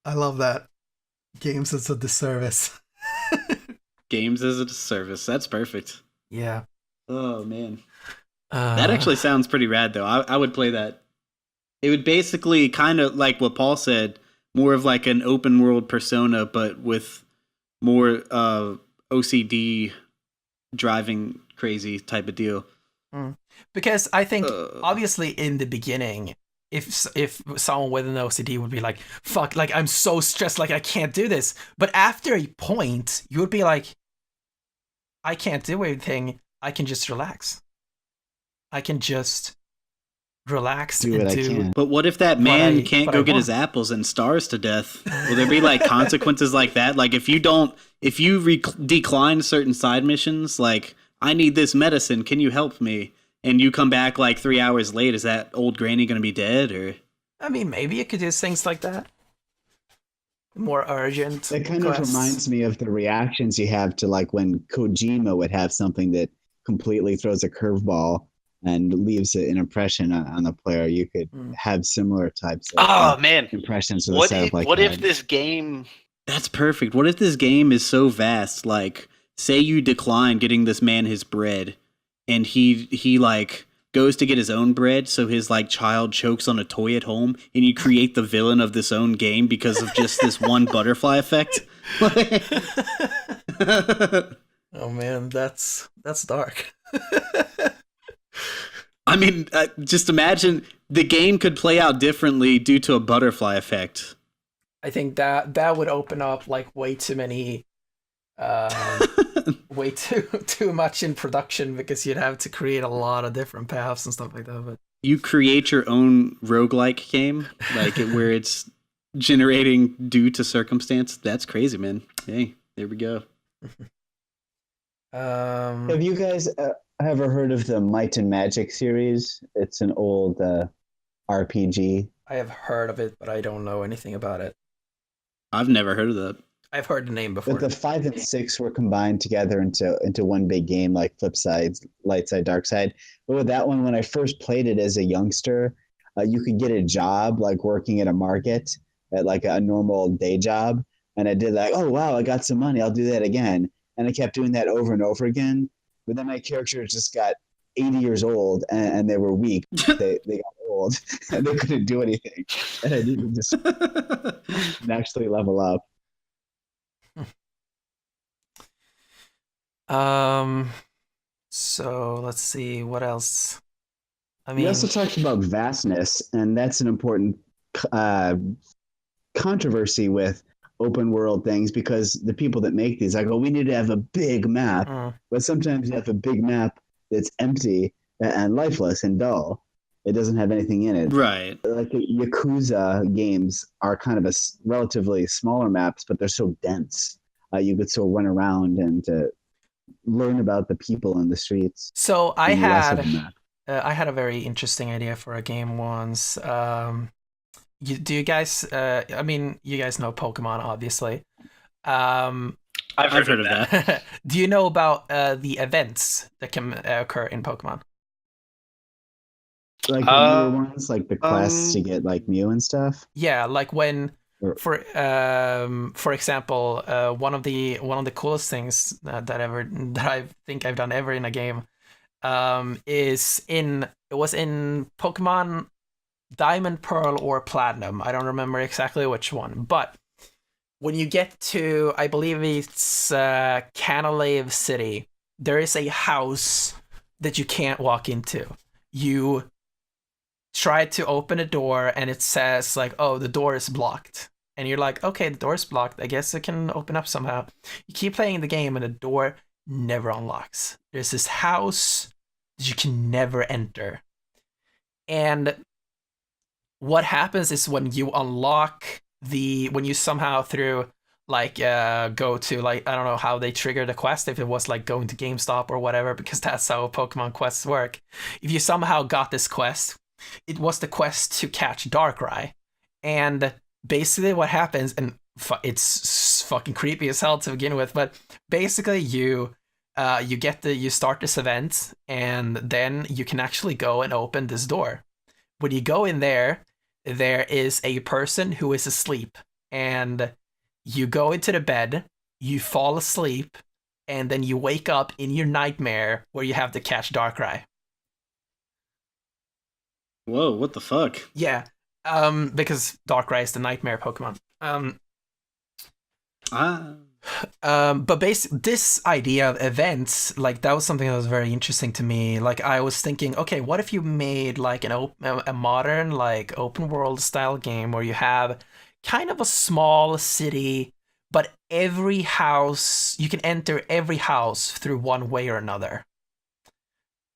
I love that. Games as a disservice. Games as a service. That's perfect. Yeah. Oh man, that actually sounds pretty rad though. I would play that. It would basically kind of like what Paul said, more of like an open world Persona, but with more OCD driving crazy type of deal. Because I think obviously in the beginning, if someone with an OCD would be like, fuck, like I'm so stressed, like I can't do this. But after a point, you would be like, I can't do anything. I can just relax. I can just relax Do what I can. But what if that man can't go get his apples and starves to death? Will there be like consequences like that? Like if you decline certain side missions, like I need this medicine, can you help me? And you come back like 3 hours late, is that old granny going to be dead? Or I mean, maybe you could do things like that. More urgent. It kind of reminds me of the reactions you have to like when Kojima would have something that completely throws a curveball and leaves an impression on the player. You could have similar types of impressions with a setup like that. What if this game... That's perfect. What if this game is so vast, like, say you decline getting this man his bread, and he like goes to get his own bread, so his like child chokes on a toy at home, and you create the villain of this own game because of just this one butterfly effect. Oh man, that's dark. I mean, just imagine the game could play out differently due to a butterfly effect. I think that would open up like way too many, way too much in production, because you'd have to create a lot of different paths and stuff like that. But you create your own roguelike game, like where it's generating due to circumstance. That's crazy, man. Hey, there we go. Have you guys ever heard of the Might and Magic series? It's an old RPG. I have heard of it, but I don't know anything about it. I've never heard of that. I've heard the name before. But the 5 and 6 were combined together into one big game, like Flip Side, Light Side, Dark Side. But with that one, when I first played it as a youngster, you could get a job like working at a market at like a normal day job. And I did like, oh, wow, I got some money. I'll do that again. And I kept doing that over and over again. But then my characters just got 80 years old and they were weak. They got old and they couldn't do anything. And I didn't just actually level up. So let's see what else. I mean, we also talked about vastness, and that's an important controversy with open world things, because the people that make these, I go, we need to have a big map, but sometimes you have a big map that's empty and lifeless and dull. It doesn't have anything in it. Right. Like the Yakuza games are kind of a relatively smaller maps, but they're so dense. You could still run around and learn about the people in the streets. So I had a very interesting idea for a game once. Do you guys? I mean, you guys know Pokemon, obviously. I've heard of that. Do you know about the events that can occur in Pokemon? Like the newer ones, like the quests to get like Mew and stuff. Yeah, like when, for example, one of the coolest things that I think I've done ever in a game, was in Pokemon Diamond, Pearl, or Platinum. I don't remember exactly which one, but when you get to, I believe it's Canalave City, there is a house that you can't walk into. You try to open a door and it says like, oh, the door is blocked. And you're like, okay, the door is blocked. I guess it can open up somehow. You keep playing the game and the door never unlocks. There's this house that you can never enter. And what happens is when you unlock when you somehow through like go to like, I don't know how they trigger the quest, if it was like going to GameStop or whatever, because that's how Pokemon quests work. If you somehow got this quest, it was the quest to catch Darkrai. And basically what happens, and it's fucking creepy as hell to begin with, but basically you start this event and then you can actually go and open this door. When you go in there is a person who is asleep, and you go into the bed, you fall asleep, and then you wake up in your nightmare where you have to catch Darkrai. Whoa, what the fuck? Yeah, because Darkrai is the nightmare Pokemon. But this idea of events, like, that was something that was very interesting to me. Like, I was thinking, okay, what if you made like a modern, like, open world style game where you have kind of a small city, but every house, you can enter every house through one way or another.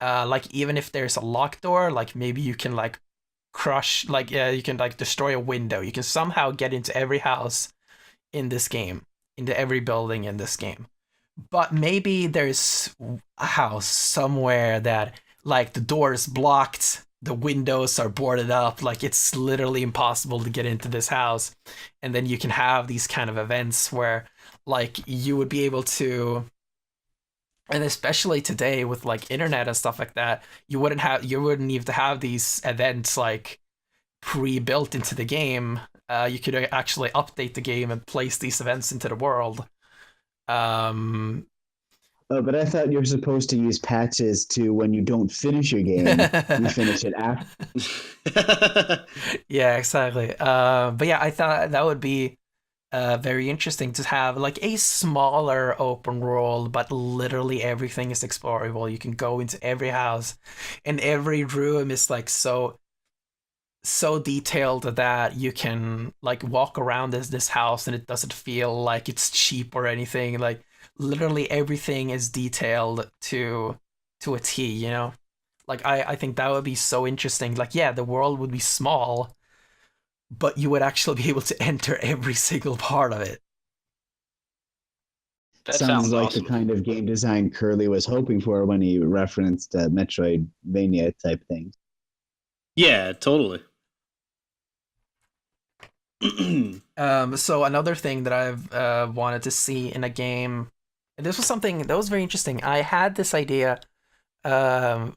Like, even if there's a locked door, like, maybe you can like crush, like, you can like destroy a window. You can somehow get into every house in this game, into every building in this game. But maybe there's a house somewhere that, like, the door is blocked, the windows are boarded up, like, it's literally impossible to get into this house. And then you can have these kind of events where, like, you would be able to, and especially today with like internet and stuff like that, you wouldn't need to have these events like pre-built into the game. You could actually update the game and place these events into the world. Oh, but I thought you're supposed to use patches to, when you don't finish your game, you finish it after. Yeah, exactly. But yeah, I thought that would be very interesting to have like a smaller open world, but literally everything is explorable. You can go into every house, and every room is like so detailed that you can like walk around this house and it doesn't feel like it's cheap or anything. Like, literally everything is detailed to a T, you know? Like, I think that would be so interesting. Like, yeah, the world would be small, but you would actually be able to enter every single part of it. That Sounds like awesome. the kind of game design Kerley was hoping for when he referenced Metroidvania type things. Yeah, totally. So another thing that I've wanted to see in a game, and this was something that was very interesting. I had this idea a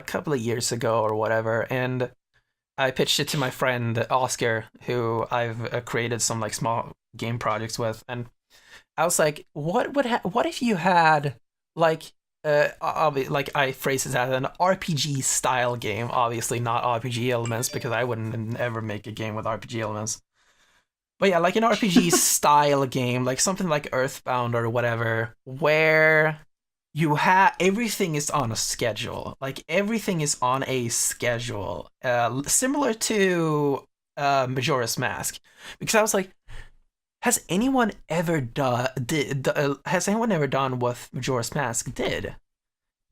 couple of years ago or whatever, and I pitched it to my friend Oscar, who I've created some like small game projects with, and I was like, what if you had like like, I phrase it as an RPG style game, obviously not RPG elements, because I wouldn't ever make a game with RPG elements. But yeah, like an RPG style game, like something like Earthbound or whatever, where you have everything is on a schedule. Like, everything is on a schedule, similar to Majora's Mask. Because I was like, has anyone ever done what Majora's Mask did?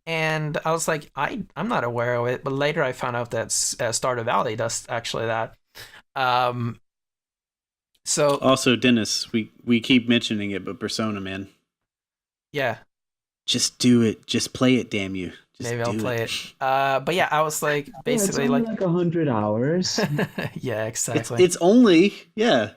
And I was like, I'm not aware of it, but later I found out that Stardew Valley does actually that. So also, Dennis, we keep mentioning it, but Persona, man. Yeah. Just do it. Just play it, damn you. Just maybe I'll play it. But yeah, I was like, basically, it's only like 100 hours. Yeah, exactly. It's only, yeah.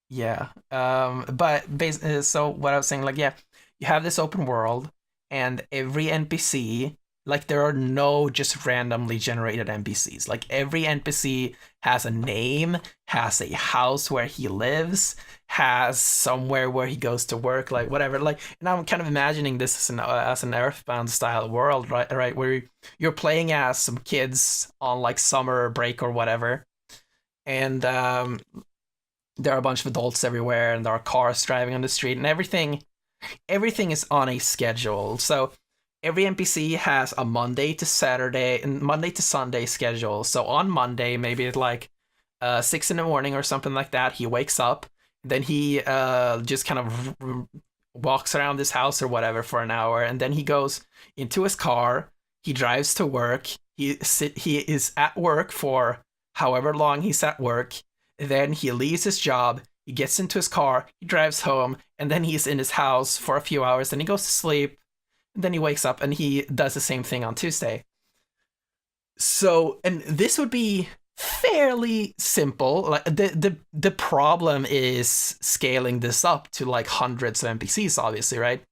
Yeah. But basically, so what I was saying, like, yeah, you have this open world, and every NPC, like, there are no just randomly generated NPCs. Like, every NPC has a name, has a house where he lives, has somewhere where he goes to work, like, whatever. Like, and I'm kind of imagining this as an Earthbound style world, right, where you're playing as some kids on like summer break or whatever, and there are a bunch of adults everywhere, and there are cars driving on the street, and everything is on a schedule. So every NPC has a Monday to Saturday and Monday to Sunday schedule. So on Monday, maybe at like 6 in the morning or something like that, he wakes up. Then he just kind of walks around his house or whatever for an hour, and then he goes into his car. He drives to work. He is at work for however long he's at work. Then he leaves his job. He gets into his car. He drives home, and then he's in his house for a few hours. Then he goes to sleep. And then he wakes up, and he does the same thing on Tuesday. So, and this would be fairly simple. Like, the problem is scaling this up to like hundreds of NPCs, obviously, right?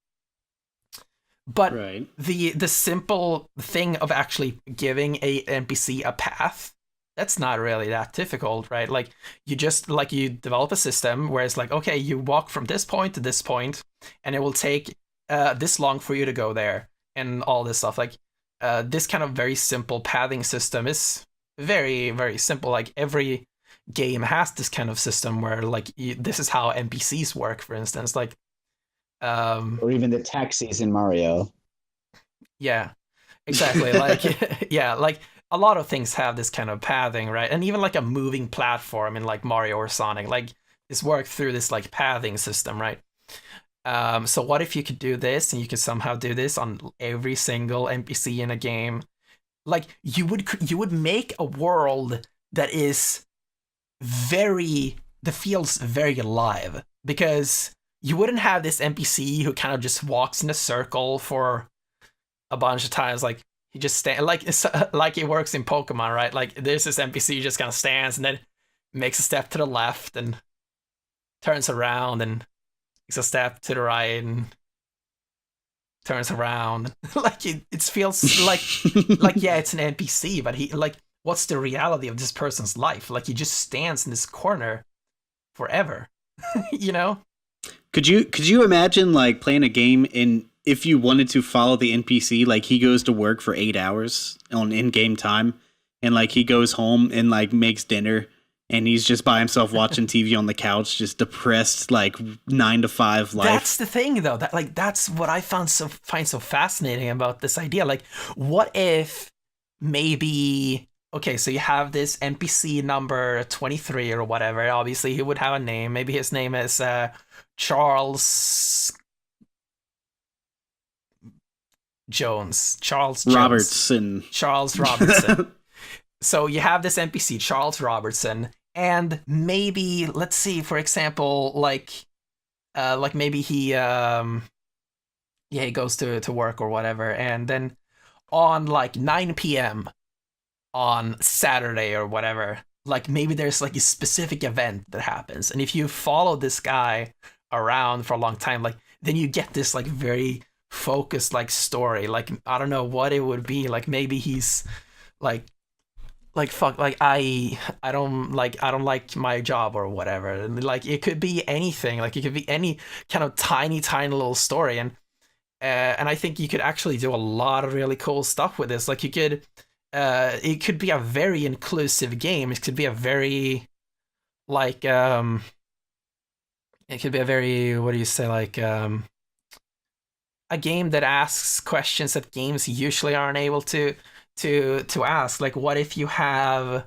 But right. the simple thing of actually giving a NPC a path that's not really that difficult, right? Like you just like you develop a system where it's like, okay, you walk from this point to this point, and it will take this long for you to go there, and all this stuff. Like this kind of very simple pathing system is very, very simple. Like every game has this kind of system where like this is how NPCs work, for instance. Like, or even the taxis in Mario. Yeah, exactly. Like, yeah, like a lot of things have this kind of pathing, right? And even like a moving platform in like Mario or Sonic, like is worked through this like pathing system, right? So what if you could do this, and you could somehow do this on every single NPC in a game? Like you would make a world that is that feels very alive, because you wouldn't have this NPC who kind of just walks in a circle for a bunch of times. Like he just stand like it's like it works in Pokemon, right? Like there's this NPC who just kind of stands and then makes a step to the left and turns around and makes a step to the right and turns around. Like it feels like yeah, it's an NPC, but he like what's the reality of this person's life? Like he just stands in this corner forever. You know? Could you imagine like playing a game in if you wanted to follow the NPC, like he goes to work for 8 hours on in-game time, and like he goes home and like makes dinner, and he's just by himself watching TV on the couch, just depressed, like 9 to 5 life. That's the thing, though. That like that's what I find so fascinating about this idea. Like, what if maybe okay, so you have this NPC number 23 or whatever. Obviously, he would have a name. Maybe his name is Charles Robertson. Charles Robertson. So you have this NPC, Charles Robertson, and maybe let's see, for example, like maybe he he goes to work or whatever, and then on like 9 p.m. on Saturday or whatever, like maybe there's like a specific event that happens, and if you follow this guy around for a long time, like then you get this like very focused like story. Like I don't know what it would be. Like maybe he's like fuck, like I don't like my job or whatever. And like it could be anything. Like it could be any kind of tiny little story, and I think you could actually do a lot of really cool stuff with this. Like you could it could be a very inclusive game. It could be a very like it could be a very, what do you say, like a game that asks questions that games usually aren't able to ask. Like, what if you have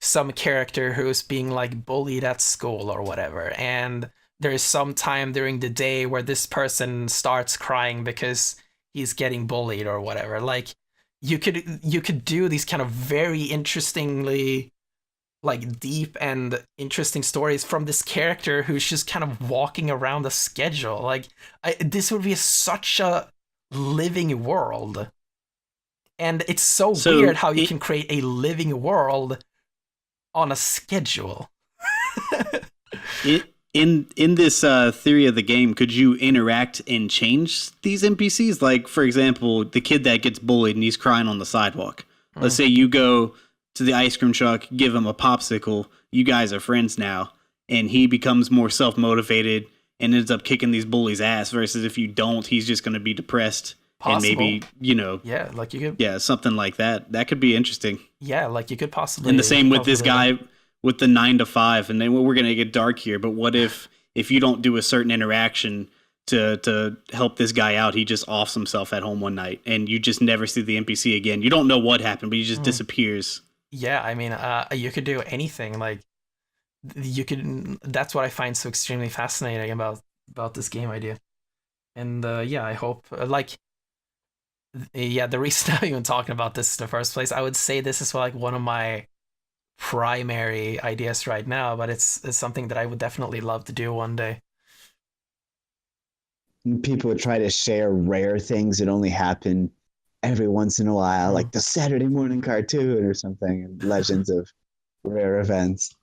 some character who's being like bullied at school or whatever, and there's some time during the day where this person starts crying because he's getting bullied or whatever. Like you could do these kind of very interestingly like deep and interesting stories from this character who's just kind of walking around the schedule. Like this would be such a living world, and it's so weird how you can create a living world on a schedule. In this theory of the game, could you interact and change these NPCs? Like, for example, the kid that gets bullied and he's crying on the sidewalk. Let's say you go to the ice cream truck, give him a popsicle. You guys are friends now, and he becomes more self-motivated and ends up kicking these bullies' ass. Versus if you don't, he's just going to be depressed. Possible. And maybe, you know, yeah, like you could, yeah, something like that. That could be interesting. Yeah, like you could possibly. And the same with this guy with the 9 to 5. And then we're going to get dark here, but what if you don't do a certain interaction to help this guy out, he just offs himself at home one night, and you just never see the NPC again. You don't know what happened, but he just disappears. Yeah, I mean, you could do anything. Like you could. That's what I find so extremely fascinating about this game idea. And yeah, I hope the reason I'm even talking about this in the first place, I would say this is like one of my primary ideas right now, but it's something that I would definitely love to do one day. People would try to share rare things that only happen every once in a while, like the Saturday morning cartoon or something, and legends of rare events.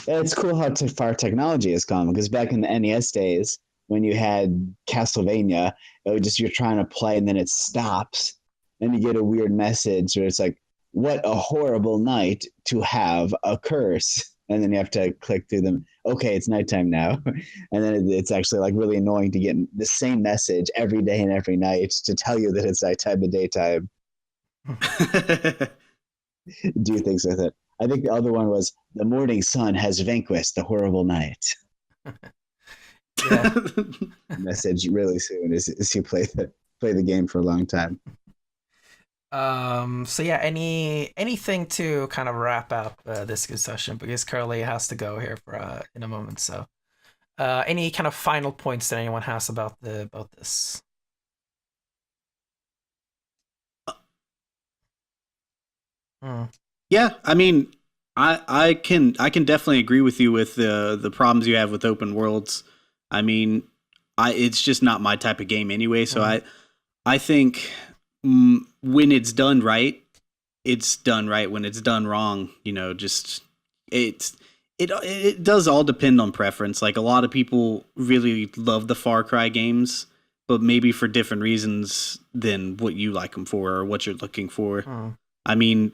It's cool how far technology has come, because back in the NES days, when you had Castlevania, it was just you're trying to play and then it stops, and you get a weird message where it's like, what a horrible night to have a curse. And then you have to click through them. Okay, it's nighttime now. And then it's actually like really annoying to get the same message every day and every night to tell you that it's nighttime and daytime. Do things with it. I think the other one was the morning sun has vanquished the horrible night. Yeah. Message really soon as you play the game for a long time. So yeah, anything to kind of wrap up this discussion, because Kerley has to go here for in a moment. So, any kind of final points that anyone has about this? Yeah, I mean, I can definitely agree with you with the problems you have with open worlds. I mean, it's just not my type of game anyway. So I think when it's done right, it's done right. When it's done wrong, just it does all depend on preference. Like, a lot of people really love the Far Cry games, but maybe for different reasons than what you like them for or what you're looking for. I mean,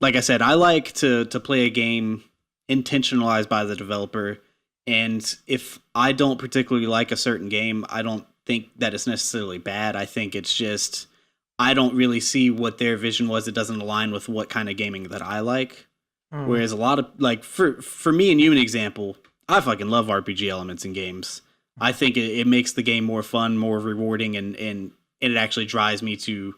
like I said, I like to play a game intentionalized by the developer. And if I don't particularly like a certain game, I don't think that it's necessarily bad. I think it's just, I don't really see what their vision was. It doesn't align with what kind of gaming that I like. Whereas a lot of, like, for me and you, an example, I fucking love RPG elements in games. I think it makes the game more fun, more rewarding, and it actually drives me to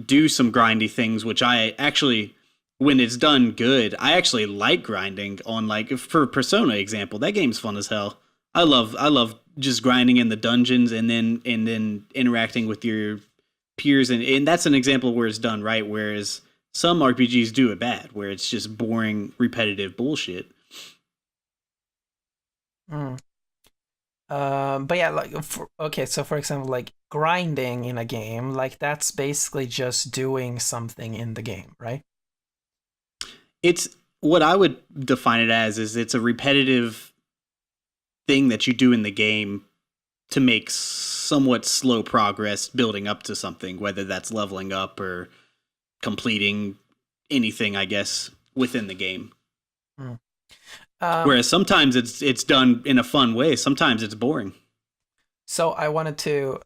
do some grindy things, which I actually, when it's done good, I actually like grinding on, like, for Persona example, that game's fun as hell. I love just grinding in the dungeons and then interacting with your peers, and that's an example where it's done right, whereas some RPGs do it bad, where it's just boring, repetitive bullshit. But yeah, like, so for example, like, grinding in a game, like, that's basically just doing something in the game, right? It's what I would define it as is it's a repetitive thing that you do in the game to make somewhat slow progress building up to something, whether that's leveling up or completing anything, I guess, within the game. Whereas sometimes it's done in a fun way. Sometimes it's boring. So I wanted to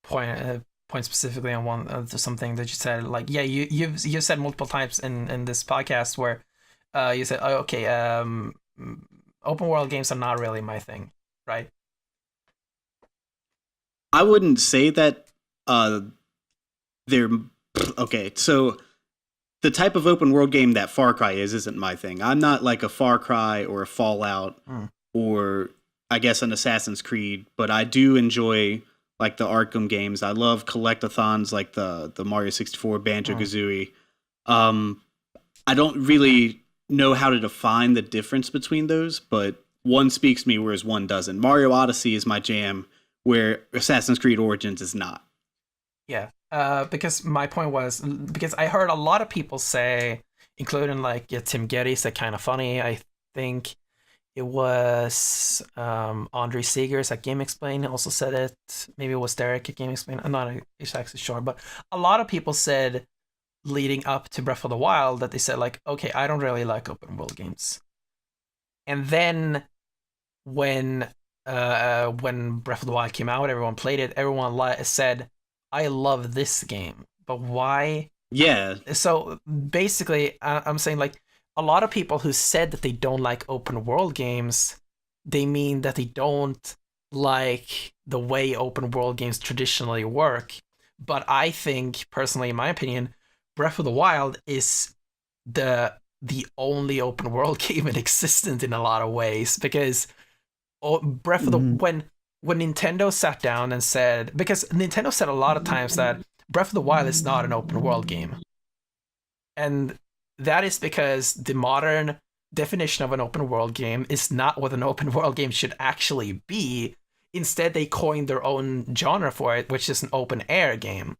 point specifically on something that you said. Like, yeah, you said multiple times in this podcast where you said, oh, okay, open world games are not really my thing, right? I wouldn't say that they're okay. So the type of open world game that Far Cry isn't my thing. I'm not like a Far Cry or a Fallout or, I guess, an Assassin's Creed, but I do enjoy, like, the Arkham games. I love collectathons like the Mario 64, Banjo-Kazooie. I don't really know how to define the difference between those, but one speaks to me whereas one doesn't. Mario Odyssey is my jam, where Assassin's Creed Origins is not. Yeah, because my point was, because I heard a lot of people say, including, like, Tim Geddes, that Kind of Funny, I think it was Andre Segers at Game Explain also said it. Maybe it was Derek at Game Explain. I'm not exactly sure, but a lot of people said leading up to Breath of the Wild that they said, like, okay, I don't really like open world games. And then when Breath of the Wild came out, everyone played it. Everyone said, I love this game, but why? Yeah. So basically, I'm saying, like, a lot of people who said that they don't like open world games, they mean that they don't like the way open world games traditionally work. But I think, personally, in my opinion, Breath of the Wild is the only open world game in existence in a lot of ways, because Breath of the when Nintendo sat down and said, because Nintendo said a lot of times that Breath of the Wild is not an open world game, and that is because the modern definition of an open world game is not what an open world game should actually be. Instead, they coined their own genre for it, which is an open air game,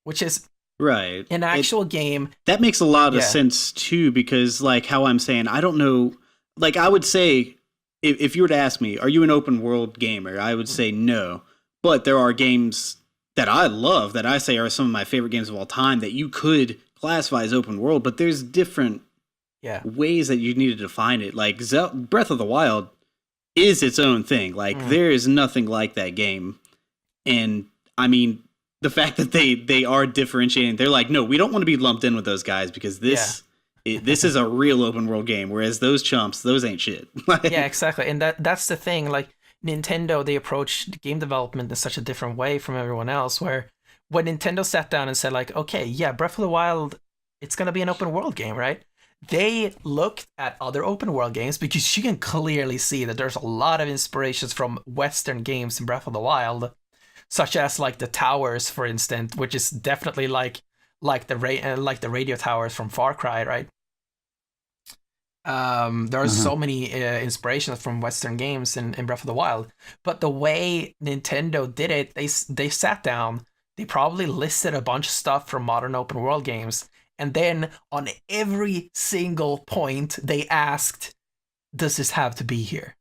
which is right an actual game. That makes a lot of sense too, because, like, how I'm saying, I don't know, like, I would say, if you were to ask me, are you an open world gamer? I would say no. But there are games that I love that I say are some of my favorite games of all time that you could classify as open world, but there's different ways that you need to define it. Like Breath of the Wild is its own thing. Like there is nothing like that game. And I mean, the fact that they are differentiating, they're like, no, we don't want to be lumped in with those guys because this is a real open world game. Whereas those chumps, those ain't shit. Yeah, exactly. And that's the thing. Like Nintendo, they approached game development in such a different way from everyone else, where when Nintendo sat down and said like, okay, yeah, Breath of the Wild, it's going to be an open world game, right? They looked at other open world games because you can clearly see that there's a lot of inspirations from Western games in Breath of the Wild, such as like the towers, for instance, which is definitely like the radio towers from Far Cry, right? There are so many inspirations from Western games in Breath of the Wild, but the way Nintendo did it, they sat down, they probably listed a bunch of stuff from modern open world games, and then on every single point they asked, does this have to be here?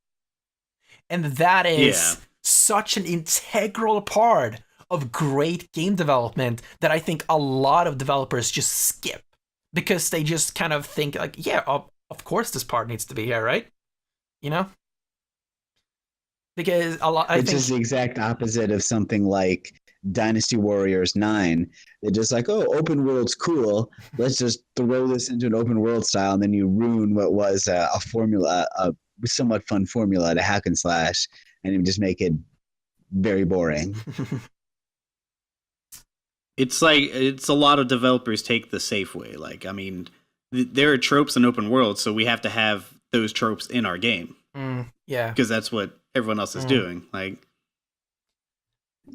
And that is such an integral part of great game development that I think a lot of developers just skip because they just kind of think like, of course this part needs to be here, right? You know? Because Which is the exact opposite of something like Dynasty Warriors 9. They're just like, oh, open world's cool. Let's just throw this into an open world style, and then you ruin what was a somewhat fun formula to hack and slash, and you just make it very boring. It's a lot of developers take the safe way. Like, I mean, there are tropes in open world, so we have to have those tropes in our game. Because that's what everyone else is doing. Like,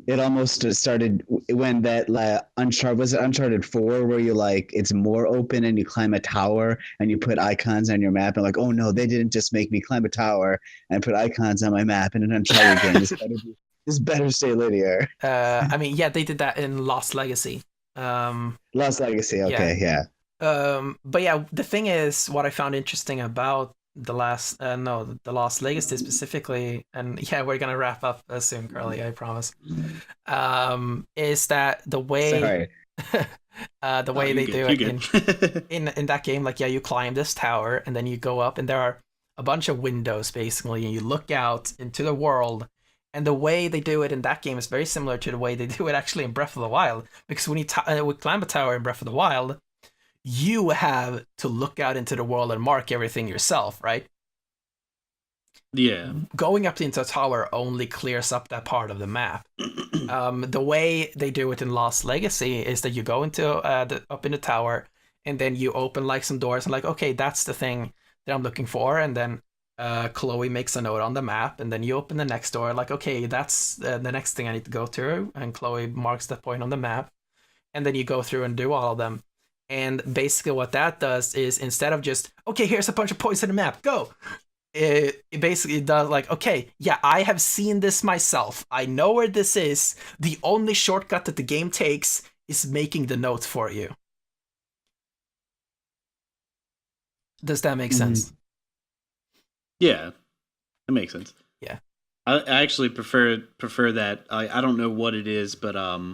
it almost started when that Uncharted 4, where you like it's more open and you climb a tower and you put icons on your map and like, oh no, they didn't just make me climb a tower and put icons on my map in an Uncharted game. This better stay linear. I mean, they did that in Lost Legacy. Lost Legacy, okay, yeah. But yeah, the thing is, what I found interesting about the Lost Legacy specifically, and we're gonna wrap up soon, Kerley, I promise. Is that the way the way they do it in that game? Like, you climb this tower and then you go up, and there are a bunch of windows basically, and you look out into the world. And the way they do it in that game is very similar to the way they do it actually in Breath of the Wild, because when you climb a tower in Breath of the Wild, you have to look out into the world and mark everything yourself, right? Yeah. Going up into a tower only clears up that part of the map. The way they do it in Lost Legacy is that you go into up in the tower, and then you open like some doors and like, okay, that's the thing that I'm looking for, and then Chloe makes a note on the map, and then you open the next door, like, okay, that's the next thing I need to go through, and Chloe marks that point on the map, and then you go through and do all of them. And basically what that does is, instead of just, okay, here's a bunch of points on the map, go, it basically does like, okay, I have seen this myself, I know where this is, the only shortcut that the game takes is making the notes for you. Does that make sense? Yeah, it makes sense. Yeah, I actually prefer that. I don't know what it is, but I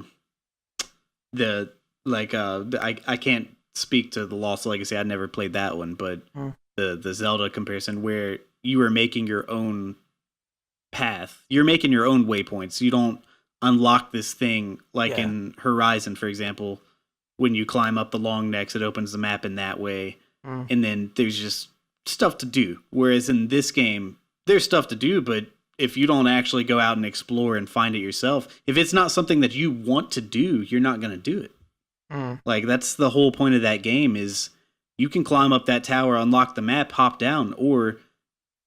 can't speak to the Lost Legacy. I never played that one, but the Zelda comparison where you are making your own path, you're making your own waypoints. You don't unlock this thing like in Horizon, for example. When you climb up the long necks, it opens the map in that way, and then there's just stuff to do. Whereas in this game, there's stuff to do, but if you don't actually go out and explore and find it yourself, if it's not something that you want to do, you're not going to do it. Like, that's the whole point of that game, is you can climb up that tower, unlock the map, hop down, or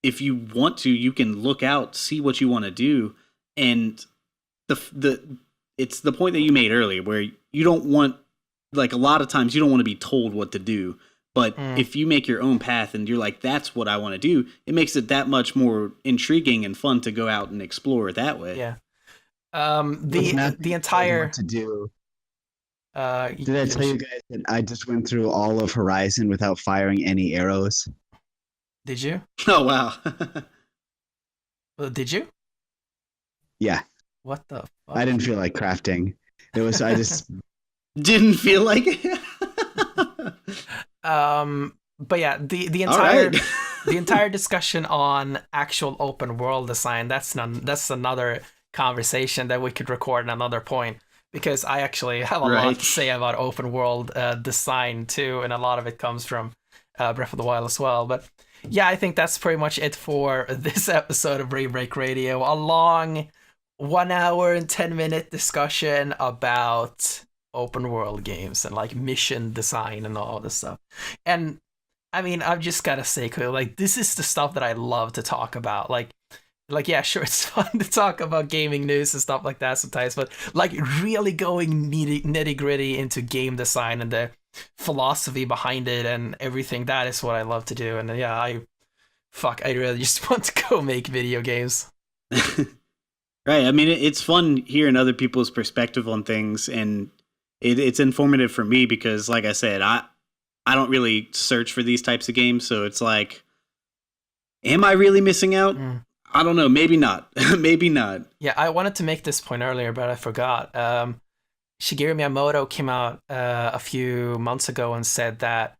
if you want to, you can look out, see what you want to do. And it's the point that you made earlier, where you don't want, like, a lot of times you don't want to be told what to do. But if you make your own path and you're like, that's what I want to do, it makes it that much more intriguing and fun to go out and explore that way. Yeah. The entire... What to do. Did I tell you guys that I just went through all of Horizon without firing any arrows? Did you? Oh, wow. Well, did you? Yeah. What the fuck? I didn't feel like crafting. I just... Didn't feel like it? But yeah, the entire discussion on actual open world design, that's another conversation that we could record in another point, because I actually have a lot to say about open world design too, and a lot of it comes from Breath of the Wild as well. But yeah, I think that's pretty much it for this episode of Rebreak Radio. A long 1 hour and 10-minute discussion about open world games and like mission design and all this stuff. And I mean, I've just gotta say, like, this is the stuff that I love to talk about. Like, yeah, sure, it's fun to talk about gaming news and stuff like that sometimes, but like really going nitty gritty into game design and the philosophy behind it and everything, that is what I love to do. And yeah, I really just want to go make video games. Right. I mean, it's fun hearing other people's perspective on things, and it's informative for me because, like I said, I don't really search for these types of games, so it's like, am I really missing out? I don't know. Maybe not. Maybe not. Yeah, I wanted to make this point earlier, but I forgot. Shigeru Miyamoto came out a few months ago and said that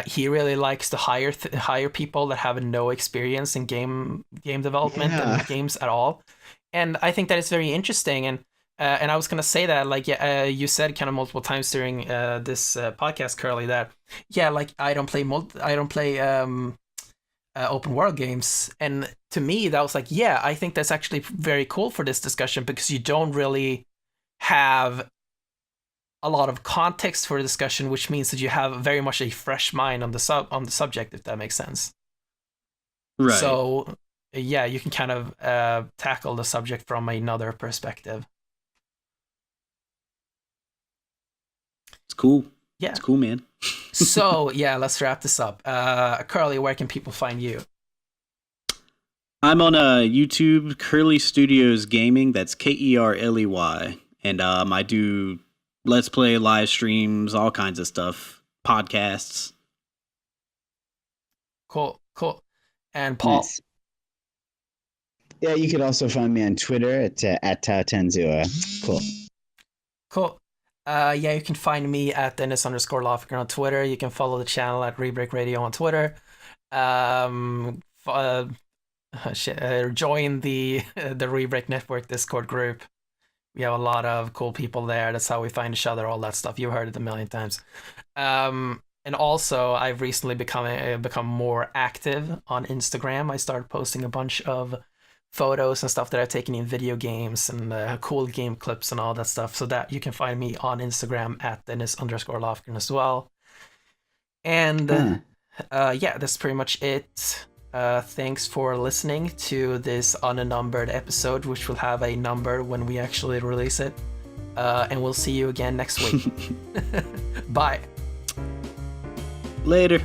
he really likes to hire people that have no experience in game development and games at all. And I think that is very interesting. And I was gonna say that, like, you said kind of multiple times during this podcast, Kerley, that like I don't play open world games. And to me, that was like, yeah, I think that's actually very cool for this discussion, because you don't really have a lot of context for the discussion, which means that you have very much a fresh mind on the subject, if that makes sense. Right. So yeah, you can kind of tackle the subject from another perspective. It's cool. Yeah. It's cool, man. So yeah, let's wrap this up. Kerley, where can people find you? I'm on YouTube, Kerley Studios Gaming. That's Kerley. And I do Let's Play, live streams, all kinds of stuff, podcasts. Cool. And Paul? Nice. Yeah, you could also find me on Twitter at @Tenzua. Cool. Yeah, you can find me at Dennis_Lofgren on Twitter. You can follow the channel at Rebreak Radio on Twitter. Join the Rebreak Network Discord group. We have a lot of cool people there. That's how we find each other, all that stuff. You've heard it a million times. And also, I've recently become more active on Instagram. I started posting a bunch of photos and stuff that I've taken in video games and cool game clips and all that stuff. So that you can find me on Instagram at Dennis_Lofgren as well. And yeah, that's pretty much it. Thanks for listening to this unnumbered episode, which will have a number when we actually release it. And we'll see you again next week. Bye. Later.